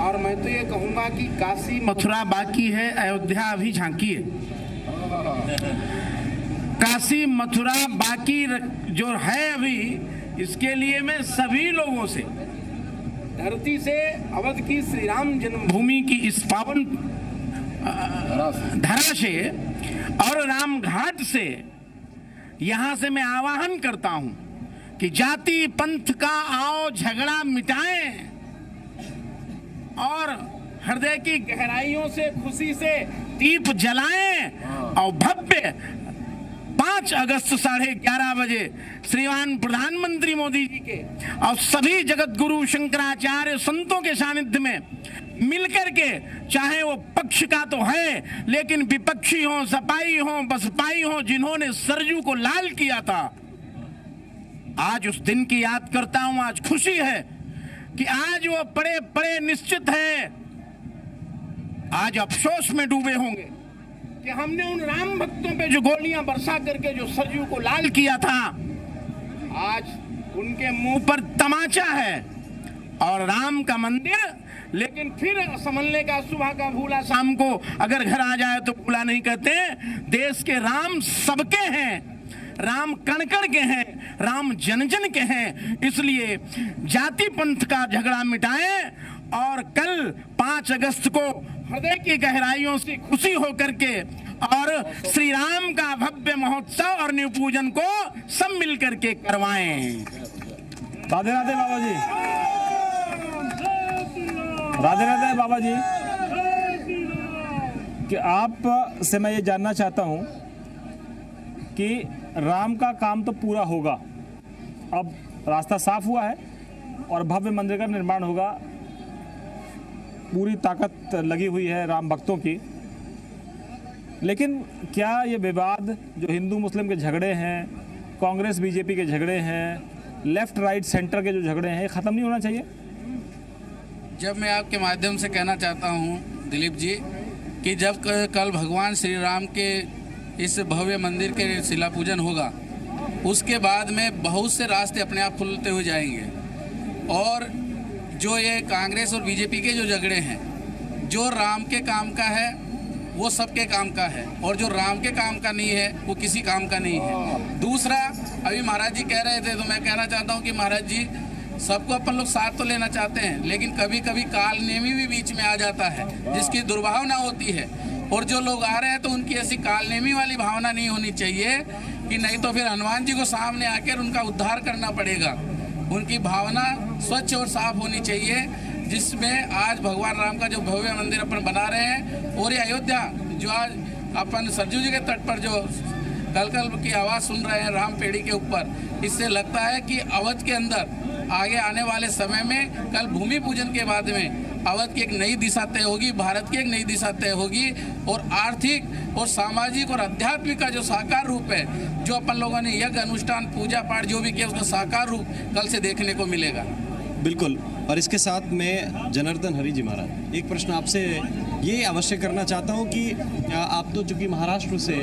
और मैं तो ये कहूँगा कि काशी मथुरा बाकी है, अयोध्या अभी झांकी है। काशी मथुरा बाकी जो है अभी, इसके लिए मैं सभी लोगों से धरती से अवध की श्री राम जन्मभूमि की इस पावन धरा से और राम घाट से यहाँ से मैं आह्वान करता हूँ कि जाति पंथ का आओ झगड़ा मिटाएं और हृदय की गहराइयों से खुशी से दीप जलाएं और भव्य 5 अगस्त 11:30 बजे श्रीमान प्रधानमंत्री मोदी जी के और सभी जगत गुरु शंकराचार्य संतों के सानिध्य में मिलकर के, चाहे वो पक्ष का तो है लेकिन विपक्षी हो, सपाई हो, बसपाई हो, जिन्होंने सरजू को लाल किया था, आज उस दिन की याद करता हूं। आज खुशी है कि आज वो पड़े पड़े निश्चित है, आज अफसोस में डूबे होंगे कि हमने उन राम भक्तों पे जो गोलियां बरसा करके जो सरजू को लाल किया था, आज उनके मुंह पर तमाचा है और राम का मंदिर, लेकिन फिर समझने का सुबह का भूला शाम को अगर घर आ जाए तो भूला नहीं कहते। देश के राम सबके हैं, राम कण कण के हैं, राम जन जन के हैं, इसलिए जाति पंथ का झगड़ा मिटाएं और कल 5 अगस्त को हृदय की गहराइयों से खुशी होकर के और श्री राम का भव्य महोत्सव और न्यू पूजन को सब मिल करके करवाएं। राधे राधे बाबा जी, राधे राधे बाबा जी। कि आप से मैं ये जानना चाहता हूँ कि राम का काम तो पूरा होगा, अब रास्ता साफ हुआ है और भव्य मंदिर का निर्माण होगा, पूरी ताकत लगी हुई है राम भक्तों की, लेकिन क्या ये विवाद जो हिंदू मुस्लिम के झगड़े हैं, कांग्रेस बीजेपी के झगड़े हैं, लेफ्ट राइट सेंटर के जो झगड़े हैं, ये ख़त्म नहीं होना चाहिए? जब मैं आपके माध्यम से कहना चाहता हूं दिलीप जी कि जब कल भगवान श्री राम के इस भव्य मंदिर के शिला पूजन होगा, उसके बाद में बहुत से रास्ते अपने आप खुलते हुए जाएंगे और जो ये कांग्रेस और बीजेपी के जो झगड़े हैं, जो राम के काम का है वो सबके काम का है और जो राम के काम का नहीं है वो किसी काम का नहीं है। दूसरा, अभी महाराज जी कह रहे थे तो मैं कहना चाहता हूँ कि महाराज जी सबको अपन लोग साथ तो लेना चाहते हैं, लेकिन कभी कभी काल नेमी भी बीच में आ जाता है जिसकी दुर्भावना होती है, और जो लोग आ रहे हैं तो उनकी ऐसी काल नेमी वाली भावना नहीं होनी चाहिए कि नहीं तो फिर हनुमान जी को सामने आकर उनका उद्धार करना पड़ेगा। उनकी भावना स्वच्छ और साफ होनी चाहिए जिसमें आज भगवान राम का जो भव्य मंदिर अपन बना रहे हैं। और ये अयोध्या जो आज अपन सरजू जी के तट पर जो कल की आवाज़ सुन रहे हैं राम पेड़ी के ऊपर, इससे लगता है कि अवध के अंदर आगे आने वाले समय में कल भूमि पूजन के बाद में अवध की एक नई दिशा तय होगी, भारत की एक नई दिशा तय होगी। और आर्थिक और सामाजिक और आध्यात्मिक का जो साकार रूप है, जो अपन लोगों ने यज्ञ अनुष्ठान पूजा पाठ जो भी किया, उसका साकार रूप कल से देखने को मिलेगा। बिल्कुल। और इसके साथ मैं जनार्दन हरी जी महाराज, एक प्रश्न आपसे ये अवश्य करना चाहता हूँ कि आप तो चूँकि महाराष्ट्र से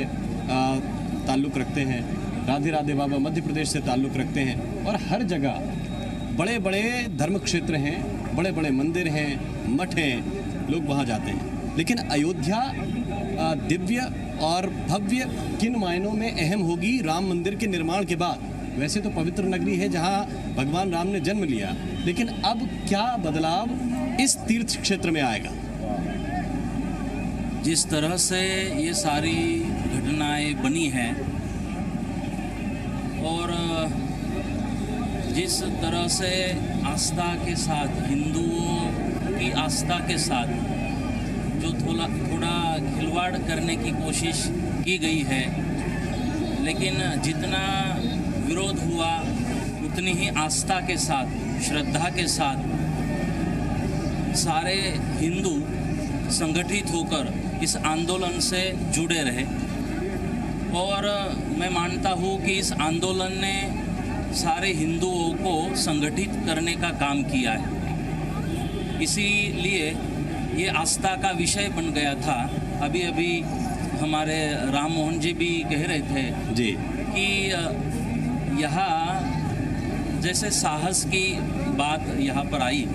ताल्लुक़ रखते हैं, राधे राधे बाबा मध्य प्रदेश से ताल्लुक़ रखते हैं, और हर जगह बड़े बड़े धर्म क्षेत्र हैं, बड़े बड़े मंदिर हैं, मठ हैं, लोग वहाँ जाते हैं। लेकिन अयोध्या दिव्य और भव्य किन मायनों में अहम होगी राम मंदिर के निर्माण के बाद? वैसे तो पवित्र नगरी है जहाँ भगवान राम ने जन्म लिया, लेकिन अब क्या बदलाव इस तीर्थ क्षेत्र में आएगा? जिस तरह से ये सारी घटनाएं बनी हैं और जिस तरह से आस्था के साथ, हिंदुओं की आस्था के साथ जो थोड़ा खिलवाड़ करने की कोशिश की गई है, लेकिन जितना विरोध हुआ उतनी ही आस्था के साथ, श्रद्धा के साथ सारे हिंदू संगठित होकर इस आंदोलन से जुड़े रहे। और मैं मानता हूँ कि इस आंदोलन ने सारे हिंदुओं को संगठित करने का काम किया है। इसीलिए ये आस्था का विषय बन गया था। अभी अभी हमारे राम मोहन जी भी कह रहे थे जी कि यहाँ जैसे साहस की बात यहाँ पर आई,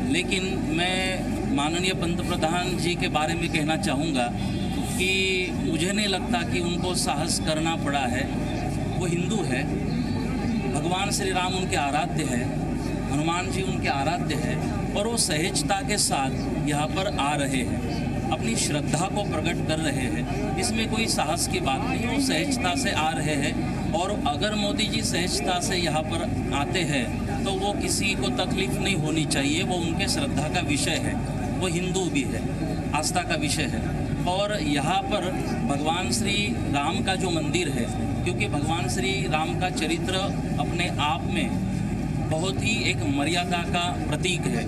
लेकिन मैं माननीय पंतप्रधान जी के बारे में कहना चाहूँगा कि मुझे नहीं लगता कि उनको साहस करना पड़ा है। वो हिंदू है, भगवान श्री राम उनके आराध्य है, हनुमान जी उनके आराध्य है, और वो सहजता के साथ यहाँ पर आ रहे हैं, अपनी श्रद्धा को प्रकट कर रहे हैं। इसमें कोई साहस की बात नहीं, वो सहजता से आ रहे हैं। और अगर मोदी जी सहजता से यहाँ पर आते हैं तो वो किसी को तकलीफ नहीं होनी चाहिए। वो उनके श्रद्धा का विषय है, वो हिंदू भी है, आस्था का विषय है। और यहाँ पर भगवान श्री राम का जो मंदिर है, क्योंकि भगवान श्री राम का चरित्र अपने आप में बहुत ही एक मर्यादा का प्रतीक है,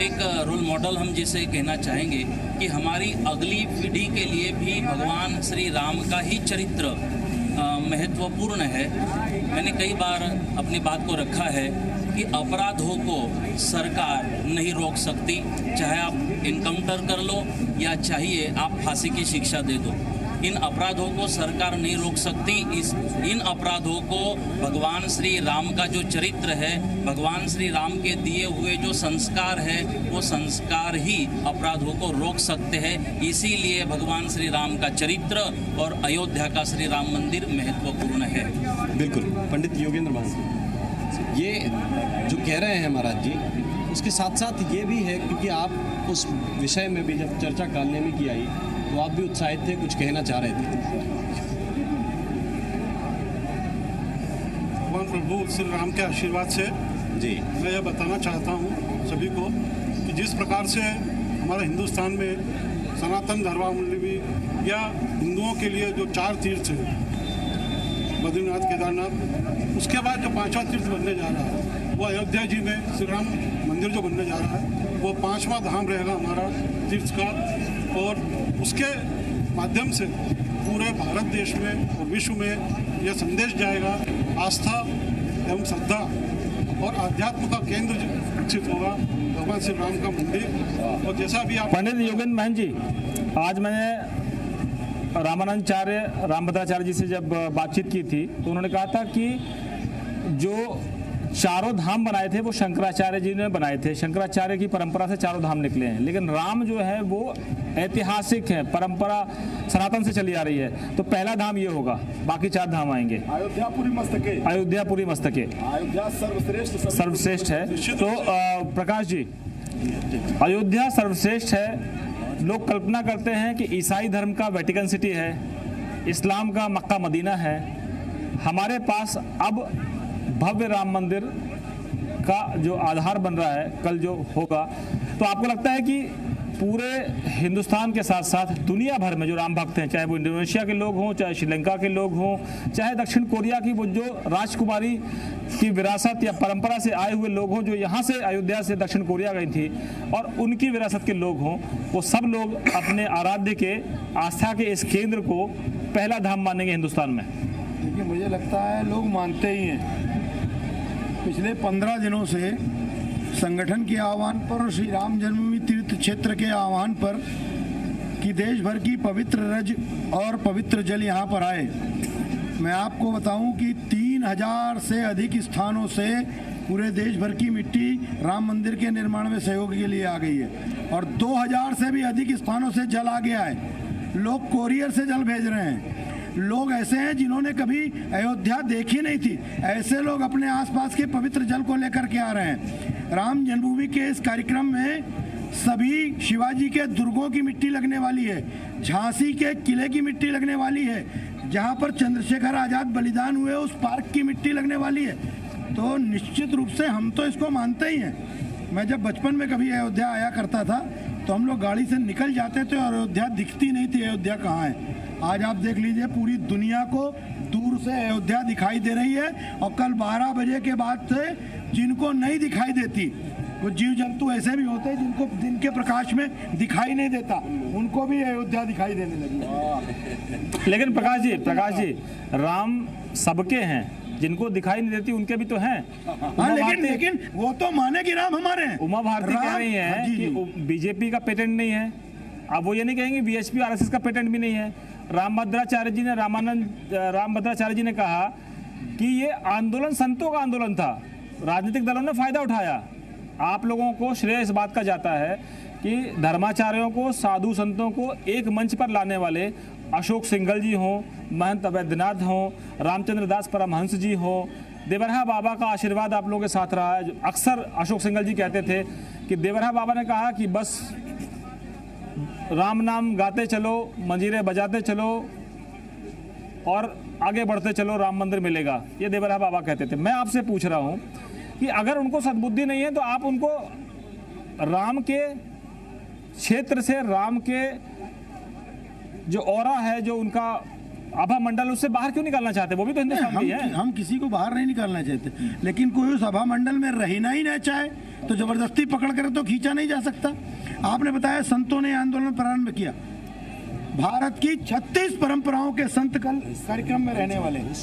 एक रोल मॉडल हम जिसे कहना चाहेंगे कि हमारी अगली पीढ़ी के लिए भी भगवान श्री राम का ही चरित्र महत्वपूर्ण है। मैंने कई बार अपनी बात को रखा है कि अपराधों को सरकार नहीं रोक सकती, चाहे आप इनकाउंटर कर लो या चाहिए आप फांसी की शिक्षा दे दो। इन अपराधों को सरकार नहीं रोक सकती। इन अपराधों को भगवान श्री राम का जो चरित्र है, भगवान श्री राम के दिए हुए जो संस्कार है, वो संस्कार ही अपराधों को रोक सकते हैं। इसीलिए भगवान श्री राम का चरित्र और अयोध्या का श्री राम मंदिर महत्वपूर्ण है। बिल्कुल। पंडित योगेंद्र महाराज, ये जो कह रहे हैं महाराज जी, उसके साथ साथ ये भी है क्योंकि आप उस विषय में भी जब चर्चा कालने में की आई तो आप भी उत्साहित थे, कुछ कहना चाह रहे थे। भगवान प्रभु श्री राम के आशीर्वाद से जी मैं यह बताना चाहता हूँ सभी को कि जिस प्रकार से हमारे हिंदुस्तान में सनातन धर्मावलंबी या हिंदुओं के लिए जो 4 तीर्थ हैं, बद्रीनाथ, केदारनाथ, उसके बाद जो 5वां तीर्थ बनने जा रहा है वो अयोध्या जी में श्री राम मंदिर जो बनने जा रहा है वो 5वां धाम रहेगा हमारा तीर्थ का। और उसके माध्यम से पूरे भारत देश में और विश्व में यह संदेश जाएगा, आस्था एवं श्रद्धा और आध्यात्म का केंद्र विकसित होगा भगवान श्री राम का मंदिर। और जैसा भी आप पंडित योगेंद्र महन जी, आज मैंने रामानंदाचार्य रामभद्राचार्य जी से जब बातचीत की थी तो उन्होंने कहा था कि जो 4 धाम बनाए थे वो शंकराचार्य जी ने बनाए थे। शंकराचार्य की परंपरा से 4 धाम निकले हैं, लेकिन राम जो है वो ऐतिहासिक है, परंपरा सनातन से चली आ रही है। तो पहला धाम ये होगा, बाकी 4 धाम आएंगे। अयोध्या पूरी मस्तके, अयोध्या पूरी मस्तके, अयोध्या सर्वश्रेष्ठ है। तो प्रकाश जी, अयोध्या सर्वश्रेष्ठ है। लोग कल्पना करते हैं कि ईसाई धर्म का वेटिकन सिटी है, इस्लाम का मक्का मदीना है। हमारे पास अब भव्य राम मंदिर का जो आधार बन रहा है, कल जो होगा, तो तो आपको लगता है कि पूरे हिंदुस्तान के साथ साथ दुनिया भर में जो राम भक्त हैं, चाहे वो इंडोनेशिया के लोग हों, चाहे श्रीलंका के लोग हों, चाहे दक्षिण कोरिया की वो जो राजकुमारी की विरासत या परंपरा से आए हुए लोग हों, जो यहाँ से अयोध्या से दक्षिण कोरिया गई थी और उनकी विरासत के लोग हों, वो सब लोग अपने आराध्य के आस्था के इस केंद्र को पहला धाम मानेंगे हिंदुस्तान में। देखिए, मुझे लगता है लोग मानते ही हैं। पिछले 15 दिनों से संगठन के आह्वान पर और श्री राम जन्मभूमि तीर्थ क्षेत्र के आह्वान पर कि देश भर की पवित्र रज और पवित्र जल यहाँ पर आए। मैं आपको बताऊं कि 3000 से अधिक स्थानों से पूरे देश भर की मिट्टी राम मंदिर के निर्माण में सहयोग के लिए आ गई है और 2000 से भी अधिक स्थानों से जल आ गया है। लोग कोरियर से जल भेज रहे हैं। लोग ऐसे हैं जिन्होंने कभी अयोध्या देखी नहीं थी, ऐसे लोग अपने आसपास के पवित्र जल को लेकर के आ रहे हैं। राम जन्मभूमि के इस कार्यक्रम में सभी शिवाजी के दुर्गों की मिट्टी लगने वाली है, झांसी के किले की मिट्टी लगने वाली है, जहां पर चंद्रशेखर आजाद बलिदान हुए उस पार्क की मिट्टी लगने वाली है। तो निश्चित रूप से हम तो इसको मानते ही हैं। मैं जब बचपन में कभी अयोध्या आया करता था तो हम लोग गाड़ी से निकल जाते थे और अयोध्या दिखती नहीं थी, अयोध्या कहाँ है। आज आप देख लीजिए, पूरी दुनिया को दूर से अयोध्या दिखाई दे रही है और कल 12 बजे के बाद से जिनको नहीं दिखाई देती, वो जीव जंतु ऐसे भी होते हैं जिनको दिन के प्रकाश में दिखाई नहीं देता, उनको भी अयोध्या दिखाई देने लगी। लेकिन प्रकाश जी, राम सबके हैं, जिनको दिखाई नहीं देती उनके भी तो हैं। लेकिन वो तो माने कि राम हमारे हैं। उमा भारती कह रही है कि बीजेपी का पेटेंट नहीं है। अब वो ये नहीं कहेंगे बीएचपी आरएसएस का पेटेंट भी नहीं है। रामभद्राचार्य जी ने कहा कि ये आंदोलन संतों का आंदोलन था, राजनीतिक दलों ने फायदा उठाया। आप लोगों को श्रेय इस बात का जाता है कि धर्माचार्यों को, साधु संतों को एक मंच पर लाने वाले अशोक सिंघल जी हों, महंत वैद्यनाथ हों, रामचंद्र दास परमहंस जी हों, देवरहा बाबा का आशीर्वाद आप लोगों के साथ रहा है। अक्सर अशोक सिंघल जी कहते थे कि देवरहा बाबा ने कहा कि बस राम नाम गाते चलो, मंजीरे बजाते चलो और आगे बढ़ते चलो, राम मंदिर मिलेगा, ये देवरहा बाबा कहते थे। मैं आपसे पूछ रहा हूँ कि अगर उनको सद्बुद्धि नहीं है तो आप उनको राम के क्षेत्र से, राम के जो ऑरा है, जो उनका आभा मंडल, उससे बाहर क्यों निकालना चाहते? वो भी तो हिंदुस्तान की है। हम किसी को बाहर नहीं निकालना चाहते, लेकिन कोई उस आभा मंडल में रहना ही नहीं चाहे तो जबरदस्ती पकड़ कर तो खींचा नहीं जा सकता। आपने बताया संतों ने आंदोलन प्रारंभ किया। भारत की 36 परंपराओं के संत कल कार्यक्रम में रहने वाले हैं।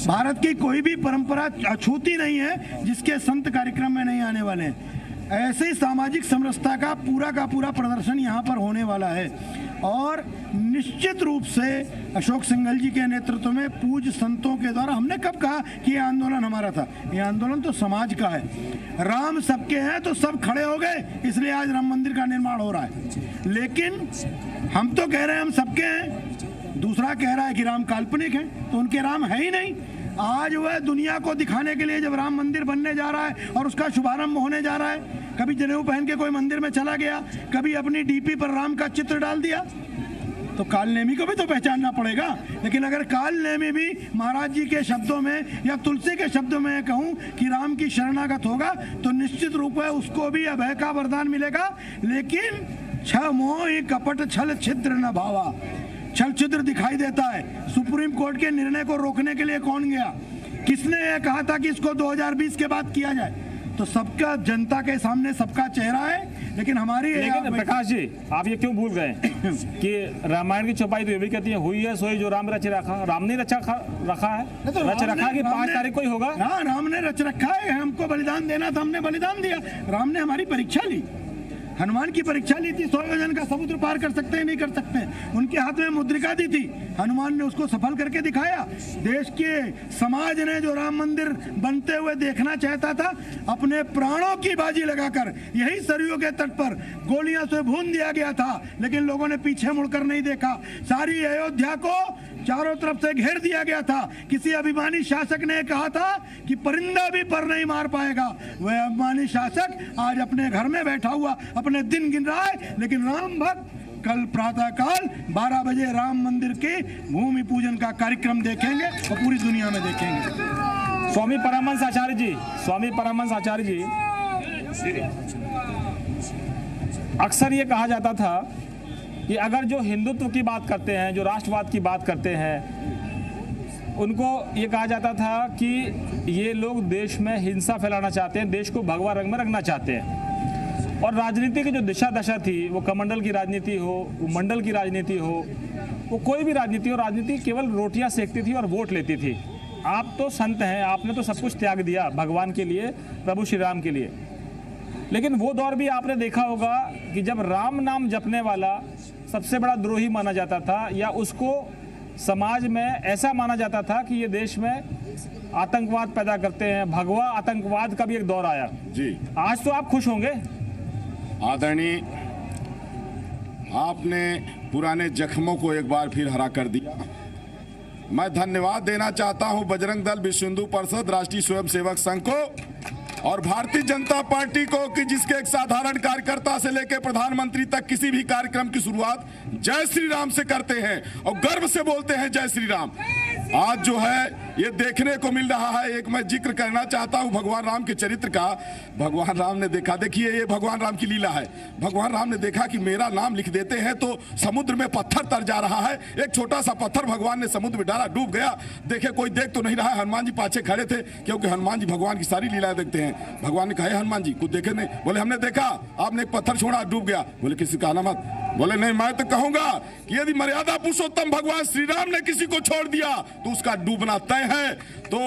भारत की कोई भी परंपरा अछूती नहीं है जिसके संत कार्यक्रम में नहीं आने वाले हैं। ऐसे सामाजिक समरसता का पूरा प्रदर्शन यहाँ पर होने वाला है और निश्चित रूप से अशोक सिंघल जी के नेतृत्व में पूज्य संतों के द्वारा, हमने कब कहा कि ये आंदोलन हमारा था? ये आंदोलन तो समाज का है। राम सबके हैं तो सब खड़े हो गए, इसलिए आज राम मंदिर का निर्माण हो रहा है। लेकिन हम तो कह रहे हैं हम सबके हैं, दूसरा कह रहा है कि राम काल्पनिक है, तो उनके राम है ही नहीं। आज वह दुनिया को दिखाने के लिए जब राम मंदिर बनने जा रहा है और उसका शुभारंभ होने जा रहा है, कभी जनेऊ पहन के कोई मंदिर में चला गया, कभी अपनी डीपी पर राम का चित्र डाल दिया, तो काल नेमी को भी तो पहचानना पड़ेगा। लेकिन अगर काल नेमी भी महाराज जी के शब्दों में या तुलसी के शब्दों में कहूं कि राम की शरणागत होगा तो निश्चित रूप में उसको भी अभय का वरदान मिलेगा। लेकिन छ मोह कपट छल छिद्र न भावा, छल छिद्र दिखाई देता है। सुप्रीम कोर्ट के निर्णय को रोकने के लिए कौन गया? किसने यह कहा था कि इसको 2020 के बाद किया जाए? तो सबका जनता के सामने सबका चेहरा है, लेकिन हमारी प्रकाश जी, आप ये क्यों भूल गए कि रामायण की चौपाई तो ये भी कहती है, हुई है सोई जो राम रच रखा। राम ने रच रखा है, रच रखा कि 5 तारीख को ही होगा। हाँ, राम ने रच रखा है। हमको बलिदान देना था, हमने बलिदान दिया। राम ने हमारी परीक्षा ली, हनुमान की परीक्षा ली थी, 100 योजन का समुद्र पार कर सकते हैं नहीं कर सकते। उनके हाथ में मुद्रिका दी थी, हनुमान ने उसको सफल करके दिखाया। देश के समाज ने जो राम मंदिर बनते हुए देखना चाहता था, अपने प्राणों की बाजी लगाकर यही सरयू के तट पर गोलियां से भून दिया गया था, लेकिन लोगों ने पीछे मुड़कर नहीं देखा। सारी अयोध्या को चारों तरफ से घेर दिया गया था। किसी अभिमानी शासक ने कहा था कि परिंदा भी पर नहीं मार पाएगा। वह अभिमानी शासक आज अपने घर में बैठा हुआ अपने दिन गिन रहा है, लेकिन राम भक्त कल प्रातः काल 12 बजे राम मंदिर के भूमि पूजन का कार्यक्रम देखेंगे और पूरी दुनिया में देखेंगे। स्वामी परमहंस आचार्य जी अक्सर ये कहा जाता था कि अगर जो हिंदुत्व की बात करते हैं, जो राष्ट्रवाद की बात करते हैं, उनको ये कहा जाता था कि ये लोग देश में हिंसा फैलाना चाहते हैं, देश को भगवा रंग में रखना चाहते हैं। और राजनीति की जो दिशा दशा थी, वो कमंडल की राजनीति हो, वो मंडल की राजनीति हो, वो कोई भी राजनीति हो, राजनीति केवल रोटियां सेकती थी और वोट लेती थी। आप तो संत हैं, आपने तो सब कुछ त्याग दिया भगवान के लिए, प्रभु श्री राम के लिए। लेकिन वो दौर भी आपने देखा होगा कि जब राम नाम जपने वाला सबसे बड़ा द्रोही माना जाता था, या उसको समाज में ऐसा माना जाता था कि ये देश में आतंकवाद पैदा करते हैं, भगवा आतंकवाद का भी एक दौर आया। जी, आज तो आप खुश होंगे। आदरणीय, आपने पुराने जख्मों को एक बार फिर हरा कर दिया। मैं धन्यवाद देना चाहता हूं बजरंग दल, विश्व हिंदू परिषद, राष्ट्रीय स्वयंसेवक संघ को और भारतीय जनता पार्टी को कि जिसके एक साधारण कार्यकर्ता से लेकर प्रधानमंत्री तक किसी भी कार्यक्रम की शुरुआत जय श्री राम से करते हैं और गर्व से बोलते हैं जय श्री राम। आज जो है ये देखने को मिल रहा है। एक मैं जिक्र करना चाहता हूं भगवान राम के चरित्र का। भगवान राम ने देखा, देखिए ये भगवान राम की लीला है। भगवान राम ने देखा कि मेरा नाम लिख देते हैं तो समुद्र में पत्थर तर जा रहा है। एक छोटा सा पत्थर भगवान ने समुद्र में डाला, डूब गया। देखे कोई देख तो नहीं रहा है। हनुमान जी पाछे खड़े थे, क्योंकि हनुमान जी भगवान की सारी लीलाएं देखते हैं। भगवान ने कहा, हनुमान जी कुछ देखे नहीं? बोले हमने देखा, आपने एक पत्थर छोड़ा, डूब गया। बोले किसी का मत। बोले नहीं, मैं तो कहूंगा कि यदि मर्यादा पुरुषोत्तम भगवान श्री राम ने किसी को छोड़ दिया तो उसका डूबना तय है। तो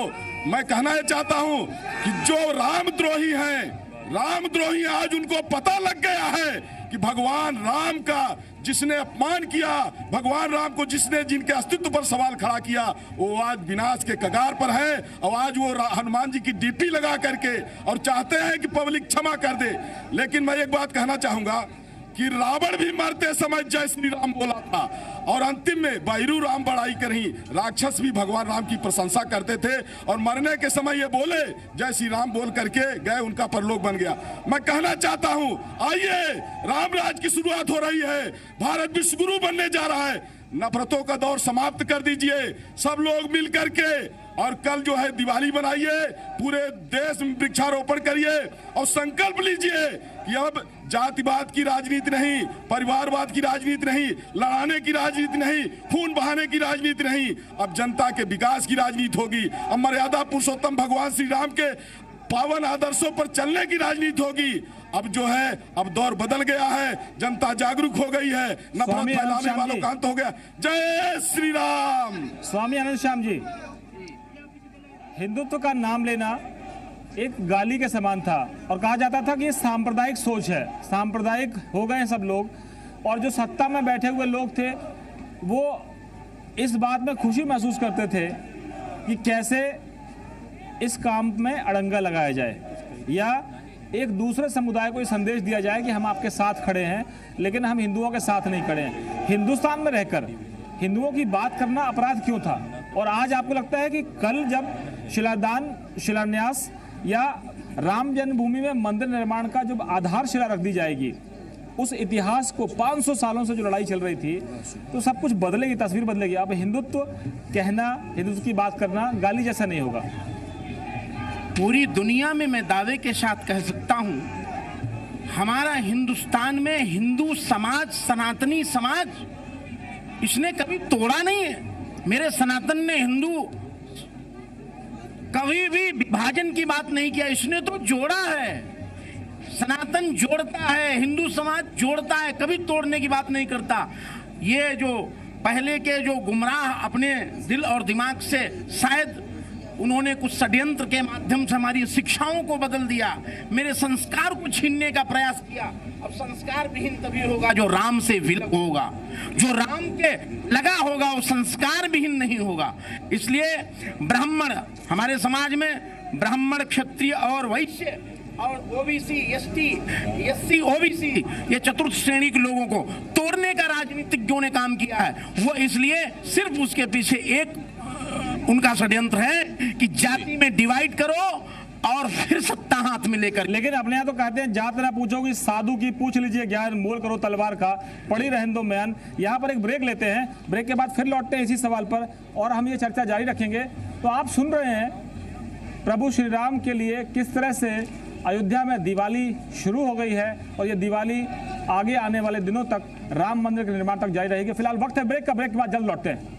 मैं कहना चाहता हूं कि जो रामद्रोही हैं, रामद्रोही आज उनको पता लग गया है कि भगवान राम का जिसने अपमान किया, भगवान राम को जिसने जिनके अस्तित्व पर सवाल खड़ा किया, वो आज विनाश के कगार पर है। और आज वो हनुमान जी की डीपी लगा करके और चाहते हैं कि पब्लिक क्षमा कर दे। लेकिन मैं एक बात कहना चाहूंगा कि रावण भी मरते समय जय श्री राम बोला था और अंतिम में बहिरू राम बड़ाई करही। राक्षस भी भगवान राम की प्रशंसा करते थे और मरने के समय ये बोले जय श्री राम बोल करके गए, उनका परलोक बन गया। मैं कहना चाहता हूं, आइए रामराज की शुरुआत हो रही है। भारत विश्वगुरु बनने जा रहा है। नफरतों का दौर समाप्त कर दीजिए सब लोग मिल करके। और कल जो है दिवाली बनाइए, पूरे देश में वृक्षारोपण करिए और संकल्प लीजिए कि अब जातिवाद की राजनीति नहीं, परिवारवाद की राजनीति नहीं, लड़ाने की राजनीति नहीं, खून बहाने की राजनीति नहीं, अब जनता के विकास की राजनीति होगी। अब मर्यादा पुरुषोत्तम भगवान श्री राम के पावन आदर्शों पर चलने की राजनीति होगी। अब जो है अब दौर बदल गया है, जनता जागरूक हो गई है, नफरत फैलाने वालों का अंत हो गया। जय श्री राम। स्वामी आनंद श्याम जी, हिंदुत्व का नाम लेना एक गाली के समान था और कहा जाता था कि ये सांप्रदायिक सोच है, सांप्रदायिक हो गए सब लोग। और जो सत्ता में बैठे हुए लोग थे वो इस बात में खुशी महसूस करते थे कि कैसे इस काम में अड़ंगा लगाया जाए या एक दूसरे समुदाय को ये संदेश दिया जाए कि हम आपके साथ खड़े हैं, लेकिन हम हिंदुओं के साथ नहीं खड़े हैं। हिंदुस्तान में रहकर हिंदुओं की बात करना अपराध क्यों था? और आज आपको लगता है कि कल जब शिलान्यास या राम जन्मभूमि में मंदिर निर्माण का जब आधारशिला रख दी जाएगी, उस इतिहास को 500 सालों से जो लड़ाई चल रही थी, तो सब कुछ बदलेगी, तस्वीर बदलेगी। अब हिंदुत्व कहना, हिंदुत्व की बात करना गाली जैसा नहीं होगा। पूरी दुनिया में मैं दावे के साथ कह सकता हूं, हमारा हिंदुस्तान में हिंदू समाज, सनातनी समाज, इसने कभी तोड़ा नहीं है। मेरे सनातन ने हिंदू कभी भी विभाजन की बात नहीं किया, इसने तो जोड़ा है। सनातन जोड़ता है, हिंदू समाज जोड़ता है, कभी तोड़ने की बात नहीं करता। ये जो पहले के जो गुमराह अपने दिल और दिमाग से शायद उन्होंने कुछ षड्यंत्र के माध्यम से हमारी शिक्षाओं को बदल दिया, मेरे संस्कार को छीनने का प्रयास किया। अब संस्कार विहीन तभी होगा जो राम से विलग होगा, जो राम के लगा होगा वो संस्कार विहीन नहीं होगा। इसलिए ब्राह्मण, हमारे समाज में ब्राह्मण, क्षत्रिय और वैश्य और ओबीसी, एससी, ओबीसी, ये चतुर्थ श्रेणी के लोगों को तोड़ने का राजनीतिज्ञों ने काम किया है। वो इसलिए सिर्फ उसके पीछे एक उनका षड्यंत्र है कि जाति में डिवाइड करो और फिर सत्ता हाथ में लेकर। लेकिन अपने यहाँ तो कहते हैं जात ना पूछोगी साधु की, पूछ लीजिए ज्ञान, मोल करो तलवार का, पड़ी रहने दो म्यान। यहाँ पर एक ब्रेक लेते हैं, ब्रेक के बाद फिर लौटते हैं इसी सवाल पर और हम ये चर्चा जारी रखेंगे। तो आप सुन रहे हैं प्रभु श्री राम के लिए किस तरह से अयोध्या में दिवाली शुरू हो गई है और ये दिवाली आगे आने वाले दिनों तक राम मंदिर के निर्माण तक जारी रहेगी। फिलहाल वक्त है ब्रेक का, ब्रेक के बाद जल्द लौटते हैं।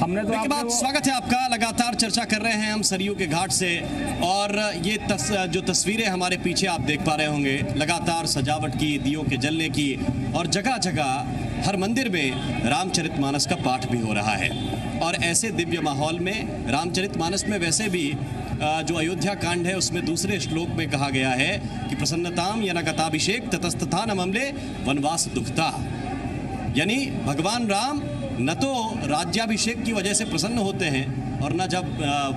हमने तो बाद स्वागत है आपका। लगातार चर्चा कर रहे हैं हम सरयू के घाट से, और ये जो तस्वीरें हमारे पीछे आप देख पा रहे होंगे, लगातार सजावट की, दियों के जलने की, और जगह जगह हर मंदिर में रामचरितमानस का पाठ भी हो रहा है। और ऐसे दिव्य माहौल में रामचरितमानस में वैसे भी जो अयोध्या कांड है उसमें दूसरे श्लोक में कहा गया है कि प्रसन्नताम यनगताभिषेक ततस्तथा न ममले वनवास दुखता, यानी भगवान राम न तो राज्याभिषेक की वजह से प्रसन्न होते हैं और न जब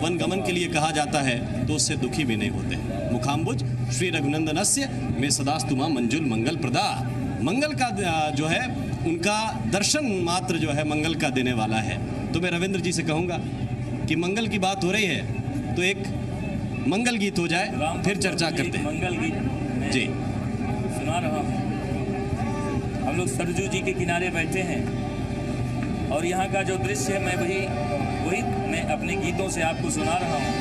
वन गमन के लिए कहा जाता है तो उससे दुखी भी नहीं होते। मुखाम्बुज श्री रघुनंदनस्य में सदास्तुमा मंजुल मंगल प्रदा, मंगल का जो है उनका दर्शन मात्र जो है मंगल का देने वाला है। तो मैं रविंद्र जी से कहूँगा कि मंगल की बात हो रही है तो एक मंगल गीत हो जाए, फिर चर्चा करते हैं। मंगल गीत जी सुना रहा हूँ। हम लोग सरजू जी के किनारे बैठे हैं और यहाँ का जो दृश्य है मैं वही मैं अपने गीतों से आपको सुना रहा हूँ।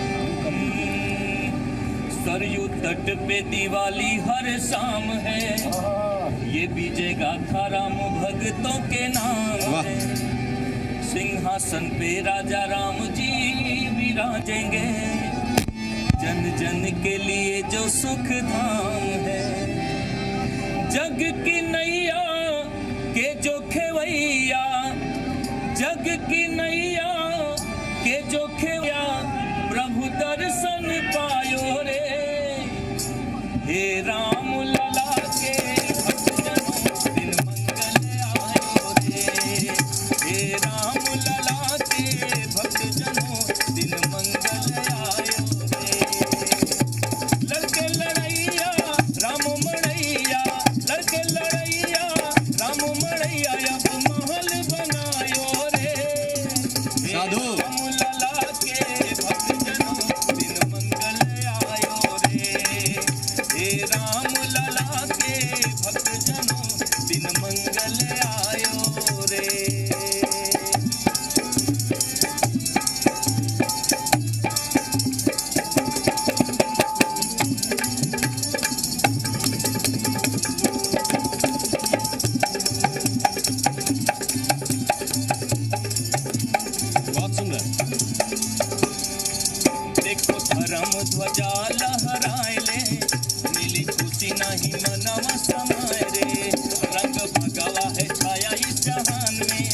सरयू तट पे दिवाली हर शाम है, ये बीजे गाथा राम भक्तों के नाम है। सिंहासन पे राजा राम जी विराजेंगे, जन जन के लिए जो सुख धाम है। जग की नैया के जो खेवैया, जग की नैया के जो खेवैया, प्रभु दर्शन पायो रे। हे राम लला के भक्तजनों दिन मंगल आयो रे। हे राम लला के भक्तजनों दिन मंगल आयो रे। लड़के लड़ैया राम मड़ैया, लड़के लड़ैया राम मड़ैया, अब महल बनायो रे। साधु राम लला के भक्तजनों दिन मंगल आयो रे। हे राम लला के भक्तजनों दिन मंगल आयो रे। बहुत सुंदर। देखो धर्म ध्वजा लहराए ले, मिली खुशी नहीं मनवा समाए रे। रंग भगवा है छाया इस जहान में,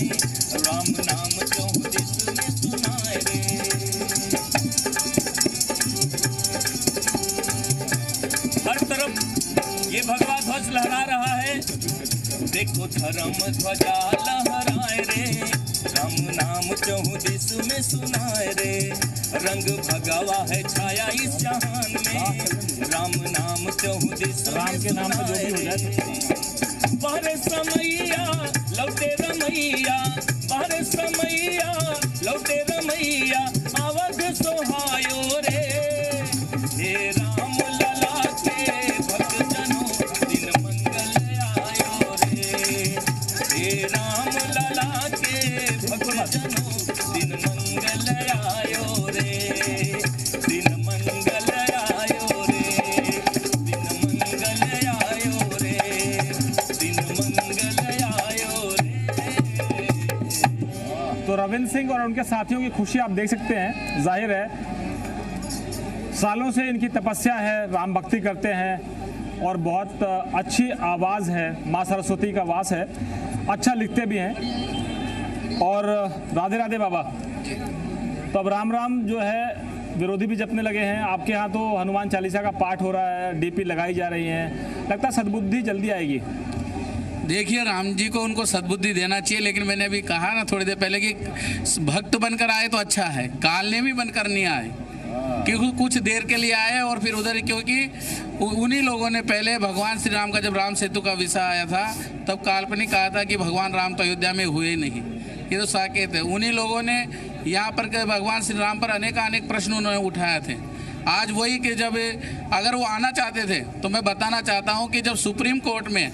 राम नाम चौदिस में सुनाए रे। हर तरफ ये भगवा ध्वज लहरा रहा है। देखो धर्म ध्वजा लहराए रे, राम नाम चौदिस में सुनाए रे। रंग भगवा है छाया इस जहान में, राम नाम चौदिस राम के नाम पे जो भी हो जाए। बाहर समैया लौटे रमैया, बाहर समैया लौटे रमैया, अवध सोहायो रे। हे राम लला के भक्तजनों दिन मंगल आयो रे। हे राम लला के भक्तजनों दिन मंगल आयो रे। दिन मंगल आयो रे। दिन मंगल आयो रे। दिन मंगल आयो रे। तो रविंद्र सिंह और उनके साथियों की खुशी आप देख सकते हैं। जाहिर है सालों से इनकी तपस्या है, राम भक्ति करते हैं और बहुत अच्छी आवाज़ है, माँ सरस्वती का वास है, अच्छा लिखते भी हैं। और राधे राधे बाबा। तो अब राम राम जो है विरोधी भी जपने लगे हैं। आपके यहाँ तो हनुमान चालीसा का पाठ हो रहा है, डीपी लगाई जा रही है, लगता है सद्बुद्धि जल्दी आएगी। देखिए राम जी को उनको सद्बुद्धि देना चाहिए, लेकिन मैंने अभी कहा ना थोड़ी देर पहले कि भक्त बनकर आए तो अच्छा है, कालने भी बनकर नहीं आए। क्योंकि कुछ देर के लिए आए और फिर उधर, क्योंकि उन्हीं लोगों ने पहले भगवान श्री राम का जब राम सेतु का विषय आया था तब काल्पनिक कहा था कि भगवान राम तो अयोध्या में हुए ही नहीं, ये तो साकेत है। उन्हीं लोगों ने यहाँ पर के भगवान श्री राम पर अनेक प्रश्न उन्होंने उठाए थे। आज वही कि जब अगर वो आना चाहते थे तो मैं बताना चाहता हूँ कि जब सुप्रीम कोर्ट में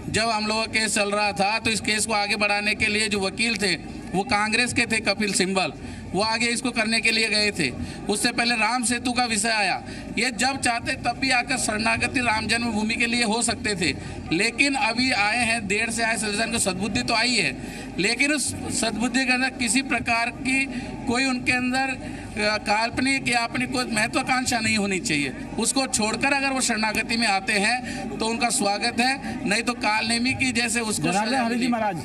जब हम लोगों का केस चल रहा था तो इस केस को आगे बढ़ाने के लिए जो वकील थे वो कांग्रेस के थे कपिल सिब्बल, वो आगे इसको करने के लिए गए थे। उससे पहले राम सेतु का विषय आया, ये जब चाहते तब भी आकर शरणागति राम जन्मभूमि के लिए हो सकते थे, लेकिन अभी आए हैं, देर से आए सिटीजन को सद्बुद्धि तो आई है, लेकिन उस सद्बुद्धि के अंदर किसी प्रकार की कोई उनके अंदर काल्पनिक या अपनी कोई महत्वाकांक्षा नहीं होनी चाहिए। उसको छोड़कर अगर वो शरणागति में आते हैं तो उनका स्वागत है, नहीं तो कालनेमी की जैसे उसको। हरि जी महाराज,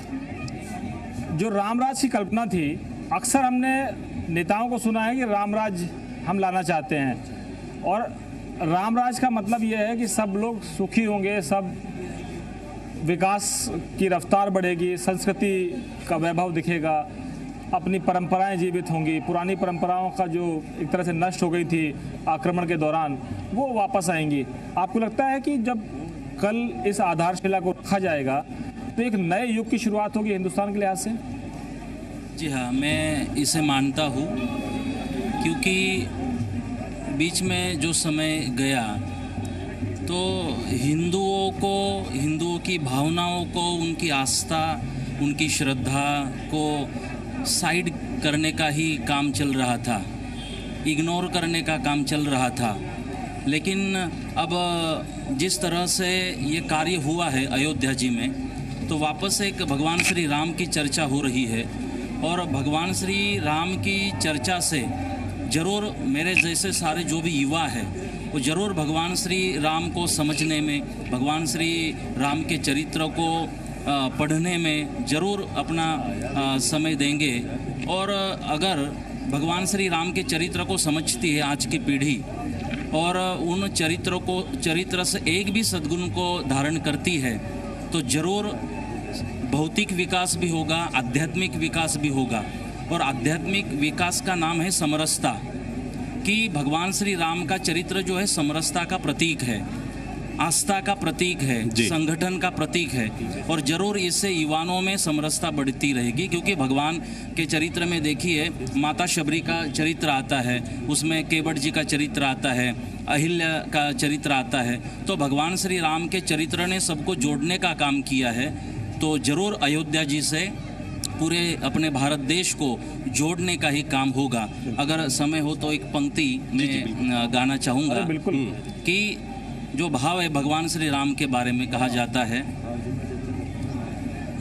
जो रामराज की कल्पना थी, अक्सर हमने नेताओं को सुना है कि रामराज हम लाना चाहते हैं, और रामराज का मतलब यह है कि सब लोग सुखी होंगे, सब विकास की रफ्तार बढ़ेगी, संस्कृति का वैभव दिखेगा, अपनी परंपराएं जीवित होंगी, पुरानी परंपराओं का जो एक तरह से नष्ट हो गई थी आक्रमण के दौरान वो वापस आएंगी। आपको लगता है कि जब कल इस आधारशिला को रखा जाएगा तो एक नए युग की शुरुआत होगी हिंदुस्तान के लिहाज से? जी हाँ, मैं इसे मानता हूँ, क्योंकि बीच में जो समय गया तो हिंदुओं की भावनाओं को, उनकी आस्था, उनकी श्रद्धा को साइड करने का ही काम चल रहा था, इग्नोर करने का काम चल रहा था। लेकिन अब जिस तरह से ये कार्य हुआ है अयोध्या जी में, तो वापस एक भगवान श्री राम की चर्चा हो रही है, और भगवान श्री राम की चर्चा से ज़रूर मेरे जैसे सारे जो भी युवा है वो ज़रूर भगवान श्री राम को समझने में, भगवान श्री राम के चरित्र को पढ़ने में ज़रूर अपना समय देंगे। और अगर भगवान श्री राम के चरित्र को समझती है आज की पीढ़ी, और उन चरित्र से एक भी सद्गुण को धारण करती है, तो ज़रूर भौतिक विकास भी होगा, आध्यात्मिक विकास भी होगा। और आध्यात्मिक विकास का नाम है समरसता, कि भगवान श्री राम का चरित्र जो है समरसता का प्रतीक है, आस्था का प्रतीक है, संगठन का प्रतीक है, और ज़रूर इससे युवाओं में समरसता बढ़ती रहेगी। क्योंकि भगवान के चरित्र में देखिए, माता शबरी का चरित्र आता है, उसमें केवट जी का चरित्र आता है, अहिल्या का चरित्र आता है, तो भगवान श्री राम के चरित्र ने सबको जोड़ने का काम किया है। तो ज़रूर अयोध्या जी से पूरे अपने भारत देश को जोड़ने का ही काम होगा। अगर समय हो तो एक पंक्ति में गाना चाहूँगा, बिल्कुल, कि जो भाव है भगवान श्री राम के बारे में कहा जाता है,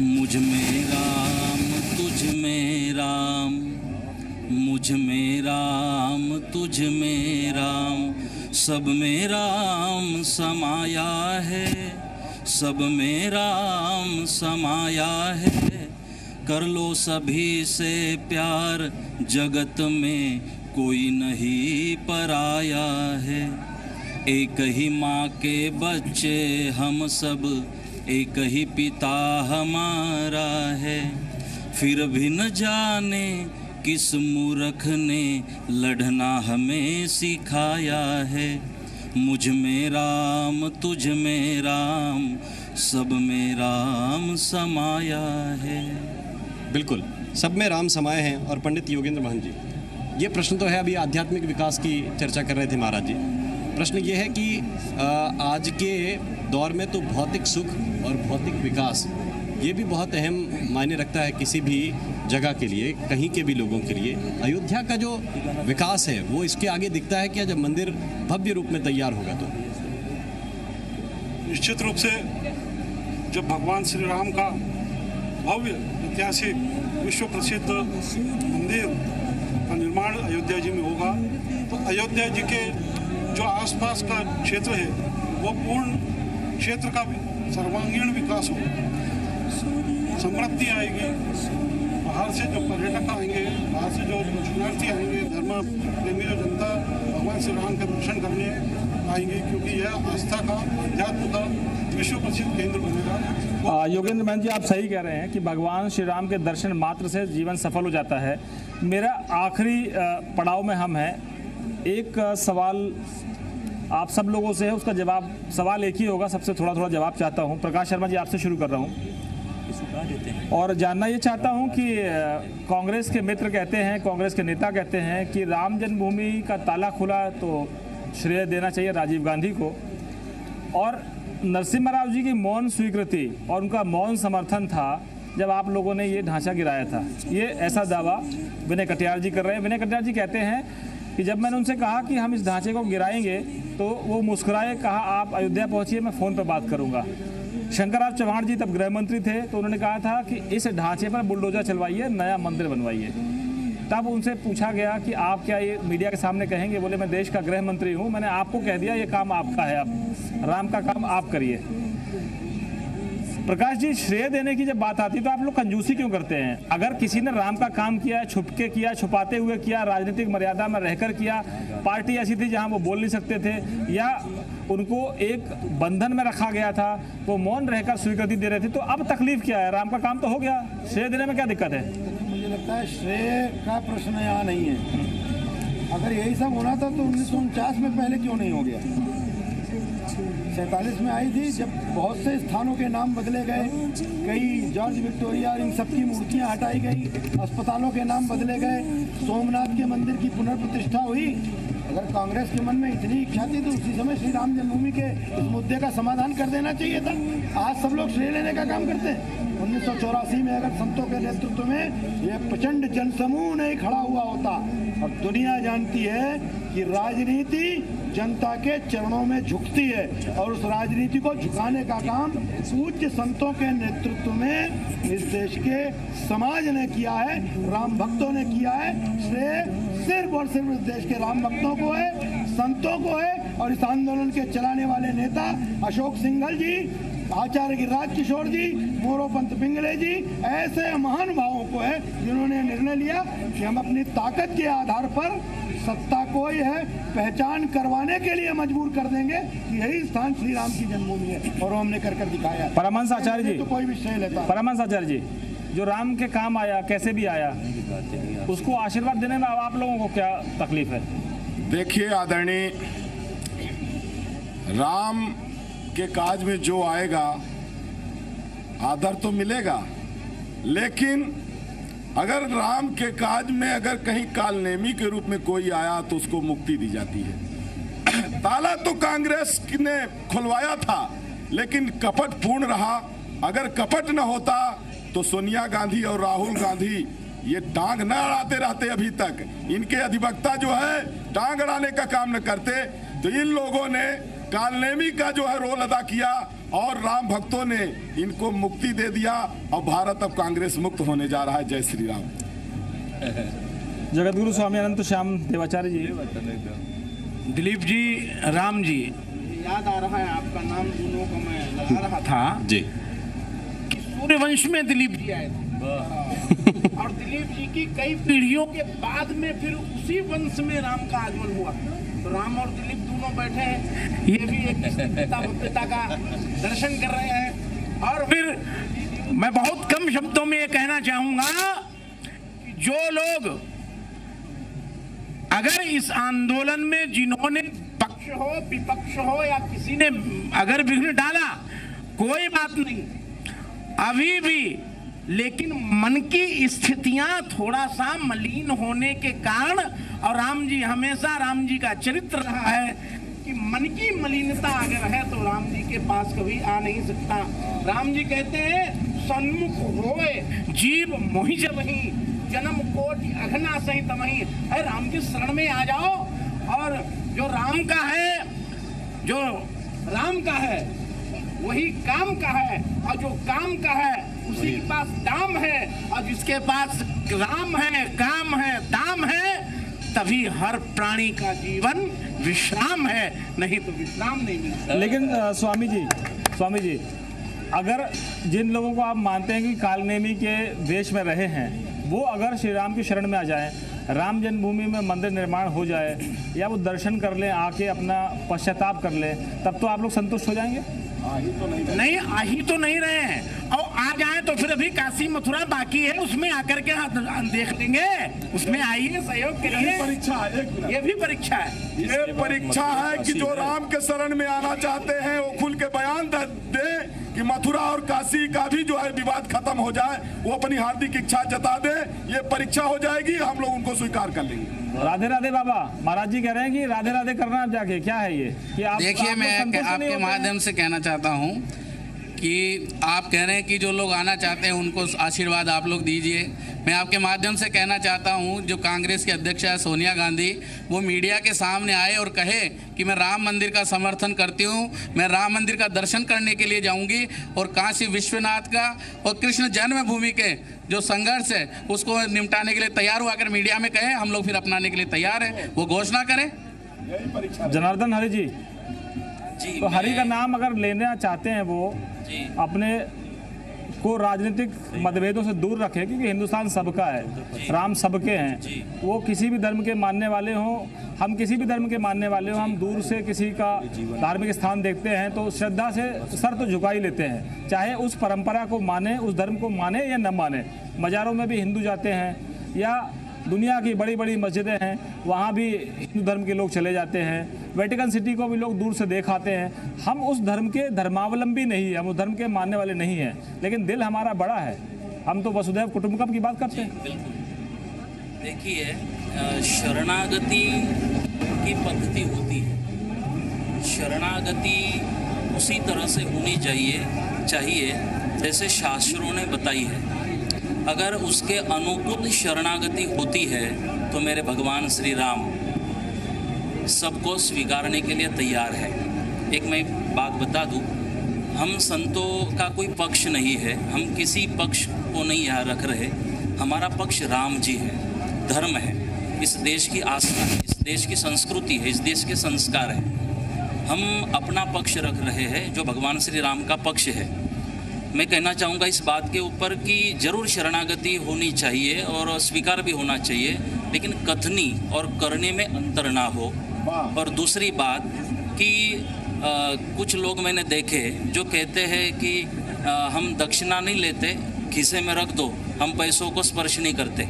मुझ में राम तुझ में राम, मुझ में राम तुझ में राम, सब में राम समाया है, सब में राम समाया है, कर लो सभी से प्यार, जगत में कोई नहीं पराया है, एक ही माँ के बच्चे हम सब, एक ही पिता हमारा है, फिर भी न जाने किस मूर्ख ने लड़ना हमें सिखाया है, मुझ में राम तुझ में राम, सब में राम समाया है। बिल्कुल, सब में राम समाये हैं। और पंडित योगेंद्र महंत जी, ये प्रश्न तो है, अभी आध्यात्मिक विकास की चर्चा कर रहे थे महाराज जी, प्रश्न ये है कि आज के दौर में तो भौतिक सुख और भौतिक विकास ये भी बहुत अहम मायने रखता है किसी भी जगह के लिए, कहीं के भी लोगों के लिए। अयोध्या का जो विकास है वो इसके आगे दिखता है क्या, जब मंदिर भव्य रूप में तैयार होगा तो? निश्चित रूप से जब भगवान श्री राम का भव्य ऐतिहासिक विश्व प्रसिद्ध मंदिर का निर्माण अयोध्या जी में होगा, तो अयोध्या जी के जो आसपास का क्षेत्र है वो पूर्ण क्षेत्र का सर्वांगीण विकास होगा, समृद्धि आएगी। बाहर से जो पर्यटक आएंगे, बाहर से जो शरणार्थी आएंगे, धर्म प्रेमी जो जनता भगवान श्री राम के दर्शन करने आएंगे, क्योंकि यह आस्था का, अध्यात्म का विश्व प्रसिद्ध केंद्र बनेगा। योगेंद्र महंत जी, आप सही कह रहे हैं कि भगवान श्री राम के दर्शन मात्र से जीवन सफल हो जाता है। मेरा आखिरी पड़ाव में हम हैं, एक सवाल आप सब लोगों से है, उसका जवाब, सवाल एक ही होगा, सबसे थोड़ा थोड़ा जवाब चाहता हूँ। प्रकाश शर्मा जी, आपसे शुरू कर रहा हूँ और जानना ये चाहता हूँ कि कांग्रेस के मित्र कहते हैं, कांग्रेस के नेता कहते हैं कि राम जन्मभूमि का ताला खुला तो श्रेय देना चाहिए राजीव गांधी को, और नरसिम्हा राव जी की मौन स्वीकृति और उनका मौन समर्थन था जब आप लोगों ने ये ढांचा गिराया था। ये ऐसा दावा विनय कटियार जी कर रहे हैं। विनय कटियार जी कहते हैं कि जब मैंने उनसे कहा कि हम इस ढांचे को गिराएंगे तो वो मुस्कुराए, कहा आप अयोध्या पहुंचिए, मैं फ़ोन पर बात करूंगा। शंकरराव चौहान जी तब गृह मंत्री थे, तो उन्होंने कहा था कि इस ढांचे पर बुलडोजर चलवाइए, नया मंदिर बनवाइए। तब उनसे पूछा गया कि आप क्या ये मीडिया के सामने कहेंगे? बोले मैं देश का गृह मंत्री हूँ, मैंने आपको कह दिया ये काम आपका है, आप राम का काम आप करिए। प्रकाश जी, श्रेय देने की जब बात आती है तो आप लोग कंजूसी क्यों करते हैं? अगर किसी ने राम का काम किया, छुप के किया, छुपाते हुए किया, राजनीतिक मर्यादा में रहकर किया, पार्टी ऐसी थी जहां वो बोल नहीं सकते थे, या उनको एक बंधन में रखा गया था, वो मौन रहकर स्वीकृति दे रहे थे, तो अब तकलीफ क्या है? राम का काम तो हो गया, श्रेय देने में क्या दिक्कत है? मुझे लगता है श्रेय का प्रश्न यहाँ नहीं है। अगर यही सब होना था तो 1949 में पहले क्यों नहीं हो गया? 47 में आई थी, जब बहुत से स्थानों के नाम बदले गए, कई जॉर्ज विक्टोरिया और इन सबकी मूर्तियां हटाई गई, अस्पतालों के नाम बदले गए, सोमनाथ के मंदिर की पुनर्प्रतिष्ठा हुई। अगर कांग्रेस के मन में इतनी इच्छा थी तो उसी समय श्री राम जन्मभूमि के इस मुद्दे का समाधान कर देना चाहिए था। आज सब लोग श्रेय लेने का काम करते हैं। 1984 में अगर संतों के नेतृत्व में ये प्रचंड जनसमूह नहीं खड़ा हुआ होता, और दुनिया जानती है कि राजनीति जनता के चरणों में झुकती है, और उस राजनीति को झुकाने का काम पूज्य संतों के नेतृत्व में इस देश के समाज ने किया है, राम भक्तों ने किया है। श्रेय सिर्फ और सिर्फ इस देश के राम भक्तों को है, संतों को है, और इस आंदोलन के चलाने वाले नेता अशोक सिंघल जी, आचार्य गिरिराज किशोर जी, मोरोपंत पिंगले जी, ऐसे महान भावों को है जिन्होंने निर्णय लिया कि हम अपनी ताकत के आधार पर सत्ता को ही है पहचान करवाने के लिए मजबूर कर देंगे कि यही स्थान श्री राम की जन्मभूमि है, और हमने कर दिखाया। परमहंस आचार्य जी, तो कोई विषय लेता। परमहंस आचार्य जी, जो राम के काम आया, कैसे भी आया, उसको आशीर्वाद देने में आप लोगों को क्या तकलीफ है? देखिए आदरणीय, राम के काज में जो आएगा आदर तो मिलेगा, लेकिन अगर राम के काज में अगर कहीं कालनेमी के रूप में कोई आया तो उसको मुक्ति दी जाती है। ताला तो कांग्रेस ने खुलवाया था, लेकिन कपट पूर्ण रहा। अगर कपट न होता तो सोनिया गांधी और राहुल गांधी ये टांग न अड़ाते रहते अभी तक। इनके अधिवक्ता जो है टांग अड़ाने का काम न करते, तो इन लोगों ने कालनेमी का जो है रोल अदा किया, और राम भक्तों ने इनको मुक्ति दे दिया, और भारत अब कांग्रेस मुक्त होने जा रहा है। जय श्री राम। जगतगुरु स्वामी अनंत श्याम देवाचार्य जी। दिलीप जी, राम जी, याद आ रहा है आपका नाम दोनों को मैं लगा रहा था जी। सूर्यवंश में दिलीप जी आए थे, और दिलीप जी की कई पीढ़ियों के बाद में फिर उसी वंश में राम का आगमन हुआ। तो राम और दिलीप दोनों बैठे हैं, ये भी एक पिता का दर्शन कर रहे हैं। और फिर मैं बहुत कम शब्दों में ये कहना चाहूंगा कि जो लोग अगर इस आंदोलन में जिन्होंने पक्ष हो विपक्ष हो या किसी ने अगर विघ्न डाला, कोई बात नहीं, अभी भी, लेकिन मन की स्थितियां थोड़ा सा मलिन होने के कारण, और राम जी हमेशा, राम जी का चरित्र रहा है कि मन की मलिनता अगर है तो राम जी के पास कभी आ नहीं सकता। राम जी कहते हैं सन्मुख होए जीव मोहि जबहि, जन्म कोटि अघना सही तमहि। अरे राम जी शरण में आ जाओ, और जो राम का है, जो राम का है वही काम का है, और जो काम का है उसी के पास दाम है, और जिसके पास राम है, काम है, दाम है, तभी हर प्राणी का जीवन विश्राम है, नहीं तो विश्राम नहीं मिलता। लेकिन स्वामी जी, अगर जिन लोगों को आप मानते हैं कि कालनेमी के देश में रहे हैं, वो अगर श्री राम की शरण में आ जाएं, राम जन्मभूमि में मंदिर निर्माण हो जाए, या वो दर्शन कर लें, आके अपना पश्चाताप कर लें, तब तो आप लोग संतुष्ट हो जाएंगे? नहीं, आ ही तो नहीं रहे हैं, और आ जाए तो फिर अभी काशी मथुरा बाकी है, उसमें आकर के देख लेंगे, उसमें आइए सहयोग करिए। परीक्षा है, ये भी परीक्षा है। ये परीक्षा है कि जो राम के शरण में आना चाहते हैं वो खुल के बयान दे कि मथुरा और काशी का भी जो है विवाद खत्म हो जाए, वो अपनी हार्दिक इच्छा जता दे। ये परीक्षा हो जाएगी, हम लोग उनको स्वीकार कर लेंगे। राधे राधे बाबा, महाराज जी कह रहे हैं कि राधे राधे करना जाके क्या है ये कि आप देखिए, मैं आपके माध्यम से कहना चाहता हूँ कि आप कह रहे हैं कि जो लोग आना चाहते हैं उनको आशीर्वाद आप लोग दीजिए। मैं आपके माध्यम से कहना चाहता हूं, जो कांग्रेस के अध्यक्ष है सोनिया गांधी, वो मीडिया के सामने आए और कहे कि मैं राम मंदिर का समर्थन करती हूं, मैं राम मंदिर का दर्शन करने के लिए जाऊंगी और काशी विश्वनाथ का और कृष्ण जन्मभूमि के जो संघर्ष है उसको निपटाने के लिए तैयार हुआ कर मीडिया में कहे, हम लोग फिर अपनाने के लिए तैयार है, वो घोषणा करें। जनार्दन हरि जी, तो हरि का नाम अगर लेना चाहते हैं वो अपने को राजनीतिक मतभेदों से दूर रखें, क्योंकि हिंदुस्तान सबका है, राम सबके हैं। वो किसी भी धर्म के मानने वाले हों, हम किसी भी धर्म के मानने वाले हों, हम दूर से किसी का धार्मिक स्थान देखते हैं तो श्रद्धा से सर तो झुका ही लेते हैं, चाहे उस परंपरा को माने, उस धर्म को माने या न माने। मज़ारों में भी हिंदू जाते हैं या दुनिया की बड़ी बड़ी मस्जिदें हैं, वहाँ भी हिंदू धर्म के लोग चले जाते हैं। वेटिकन सिटी को भी लोग दूर से देख आते हैं। हम उस धर्म के धर्मावलंबी नहीं है, हम उस धर्म के मानने वाले नहीं हैं, लेकिन दिल हमारा बड़ा है। हम तो वसुधैव कुटुंबकम की बात करते हैं। देखिए, शरणागति की पद्धति होती है, शरणागति उसी तरह से होनी चाहिए जैसे शास्त्रों ने बताई है। अगर उसके अनुकूल शरणागति होती है तो मेरे भगवान श्री राम सबको स्वीकारने के लिए तैयार है। एक मैं बात बता दूं, हम संतों का कोई पक्ष नहीं है, हम किसी पक्ष को नहीं यहाँ रख रहे। हमारा पक्ष राम जी है, धर्म है, इस देश की आस्था है, इस देश की संस्कृति है, इस देश के संस्कार है। हम अपना पक्ष रख रहे हैं जो भगवान श्री राम का पक्ष है। मैं कहना चाहूँगा इस बात के ऊपर कि जरूर शरणागति होनी चाहिए और स्वीकार भी होना चाहिए, लेकिन कथनी और करने में अंतर ना हो। और दूसरी बात कि कुछ लोग मैंने देखे जो कहते हैं कि हम दक्षिणा नहीं लेते, खीसे में रख दो, हम पैसों को स्पर्श नहीं करते।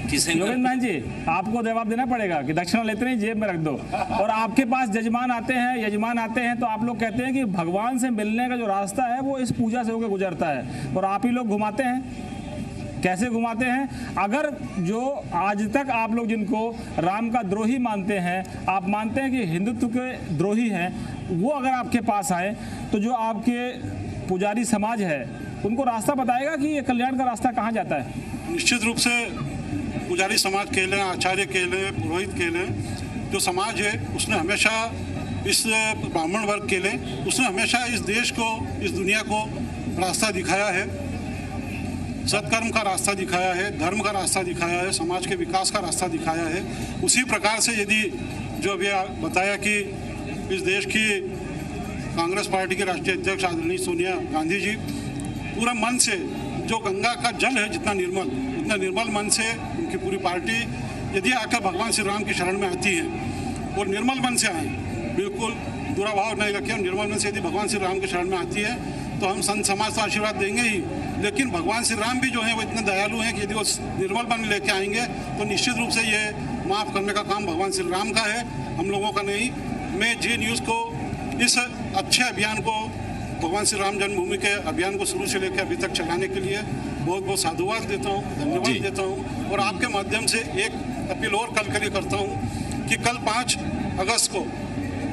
योगेंद्र मान जी, आपको जवाब देना पड़ेगा कि दक्षिणा लेते नहीं, जेब में रख दो। और आपके पास यजमान आते हैं तो आप लोग कहते हैं कि भगवान से मिलने का जो रास्ता है वो इस पूजा से होकर गुजरता है, और आप ही लोग घुमाते हैं। कैसे घुमाते हैं? अगर जो आज तक आप लोग जिनको राम का द्रोही मानते हैं, आप मानते हैं कि हिंदुत्व के द्रोही हैं, वो अगर आपके पास आए तो जो आपके पुजारी समाज है उनको रास्ता बताएगा कि ये कल्याण का रास्ता कहाँ जाता है। निश्चित रूप से पुजारी समाज कह लें, आचार्य कह लें, पुरोहित कह लें, जो समाज है उसने हमेशा इस ब्राह्मण वर्ग के लें, उसने हमेशा इस देश को, इस दुनिया को रास्ता दिखाया है, सत्कर्म का रास्ता दिखाया है, धर्म का रास्ता दिखाया है, समाज के विकास का रास्ता दिखाया है। उसी प्रकार से यदि जो अभी बताया कि इस देश की कांग्रेस पार्टी के राष्ट्रीय अध्यक्ष आदरणीय सोनिया गांधी जी पूरा मन से, जो गंगा का जल है जितना निर्मल मन से उनकी पूरी पार्टी यदि आकर भगवान श्री राम की शरण में आती है और निर्मल मन से आए, बिल्कुल बुरा भाव नहीं रखे, और निर्मल मन से यदि भगवान श्री राम की शरण में आती है तो हम संत समाज तो आशीर्वाद देंगे ही, लेकिन भगवान श्री राम भी जो है वो इतने दयालु हैं कि यदि वो निर्मल मन लेके आएंगे तो निश्चित रूप से ये माफ़ करने का काम भगवान श्री राम का है, हम लोगों का नहीं। मैं जी न्यूज़ को इस अच्छे अभियान को, भगवान श्री राम जन्मभूमि के अभियान को शुरू से लेकर अभी तक चलाने के लिए बहुत बहुत साधुवाद देता हूँ, धन्यवाद देता हूँ। और आपके माध्यम से एक अपील और कल के लिए करता हूँ कि कल 5 अगस्त को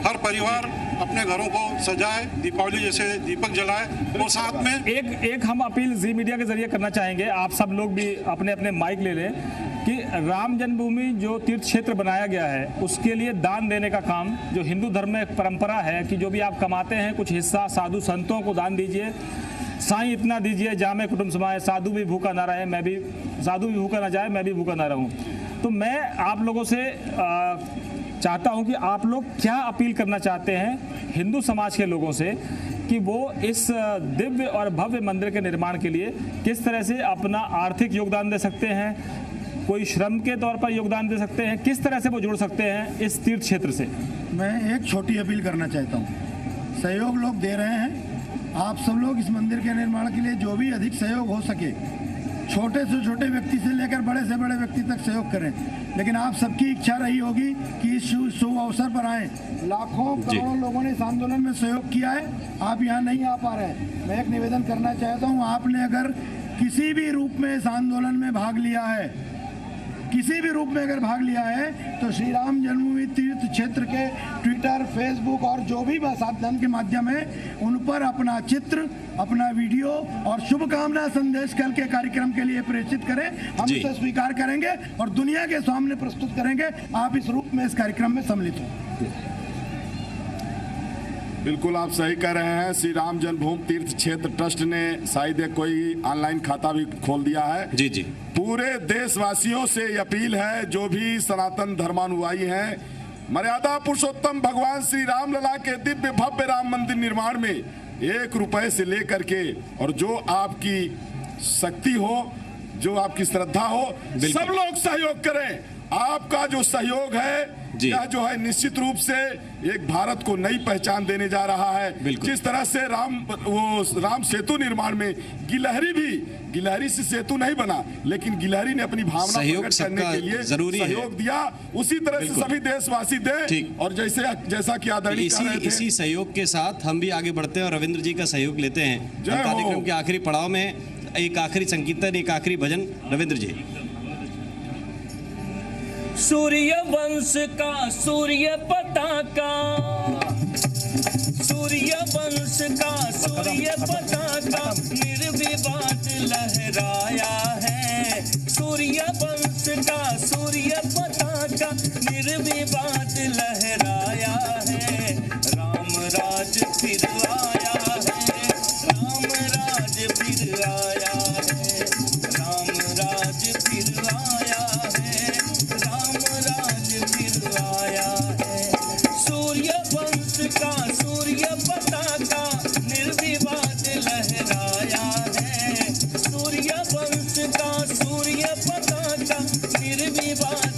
हर परिवार अपने घरों को सजाए, दीपावली जैसे दीपक जलाए, और साथ में एक हम अपील जी मीडिया के जरिए करना चाहेंगे, आप सब लोग भी अपने अपने माइक ले लें, कि राम जन्मभूमि जो तीर्थ क्षेत्र बनाया गया है उसके लिए दान देने का काम, जो हिंदू धर्म में एक परंपरा है कि जो भी आप कमाते हैं कुछ हिस्सा साधु संतों को दान दीजिए। साईं इतना दीजिए, जामे कुटुंब समाए, साधु भी भूखा ना रहे, साधु भी भूखा ना जाए, मैं भी भूखा ना रहूं। तो मैं आप लोगों से चाहता हूं कि आप लोग क्या अपील करना चाहते हैं हिंदू समाज के लोगों से कि वो इस दिव्य और भव्य मंदिर के निर्माण के लिए किस तरह से अपना आर्थिक योगदान दे सकते हैं, कोई श्रम के तौर पर योगदान दे सकते हैं, किस तरह से वो जुड़ सकते हैं इस तीर्थ क्षेत्र से। मैं एक छोटी अपील करना चाहता हूँ, सहयोग लोग दे रहे हैं, आप सब लोग इस मंदिर के निर्माण के लिए जो भी अधिक सहयोग हो सके, छोटे से छोटे व्यक्ति से लेकर बड़े से बड़े व्यक्ति तक सहयोग करें। लेकिन आप सबकी इच्छा रही होगी कि इस शुभ अवसर पर आएँ। लाखों करोड़ों लोगों ने इस आंदोलन में सहयोग किया है, आप यहाँ नहीं आ पा रहे हैं। मैं एक निवेदन करना चाहता हूँ, आपने अगर किसी भी रूप में इस आंदोलन में भाग लिया है, किसी भी रूप में अगर भाग लिया है, तो श्री राम जन्मभूमि तीर्थ क्षेत्र के ट्विटर, फेसबुक और जो भी साधन के माध्यम है उन पर अपना चित्र, अपना वीडियो और शुभकामना संदेश कल के कार्यक्रम के लिए प्रेषित करें। हम इसे स्वीकार करेंगे और दुनिया के सामने प्रस्तुत करेंगे। आप इस रूप में इस कार्यक्रम में सम्मिलित हो। बिल्कुल आप सही कह रहे हैं। श्री राम जन्मभूमि तीर्थ क्षेत्र ट्रस्ट ने शायद कोई ऑनलाइन खाता भी खोल दिया है। जी जी। पूरे देशवासियों से ये अपील है, जो भी सनातन धर्मानुयायी हैं, मर्यादा पुरुषोत्तम भगवान श्री राम लला के दिव्य भव्य राम मंदिर निर्माण में 1 रुपए से लेकर के और जो आपकी शक्ति हो, जो आपकी श्रद्धा हो, सब लोग सहयोग करें। आपका जो सहयोग है यह जो है निश्चित रूप से एक भारत को नई पहचान देने जा रहा है। जिस तरह से राम सेतु निर्माण में गिलहरी से सेतु नहीं बना, लेकिन गिलहरी ने अपनी भावना प्रकट करने के लिए सहयोग दिया, उसी तरह से सभी देशवासी दें। और जैसा कि आदरणीय इसी सहयोग के साथ हम भी आगे बढ़ते हैं और रविंद्र जी का सहयोग लेते हैं। कार्यक्रम के आखिरी पड़ाव में एक आखिरी संकीर्तन, एक आखिरी भजन। रविंद्र जी। सूर्य वंश का सूर्य पताका, सूर्य वंश का सूर्य पताका निर्विवाद लहराया है। सूर्य वंश का सूर्य पताका निर्विवाद लहराया है। राम राज फिर आया है, राम राज फिर आया है, राम राज फिर आया है, राम राज फिर आया है। सूर्य वंश का सूर्य पताका निर्विवाद लहराया है। सूर्य वंश का सूर्य पताका निर्विवाद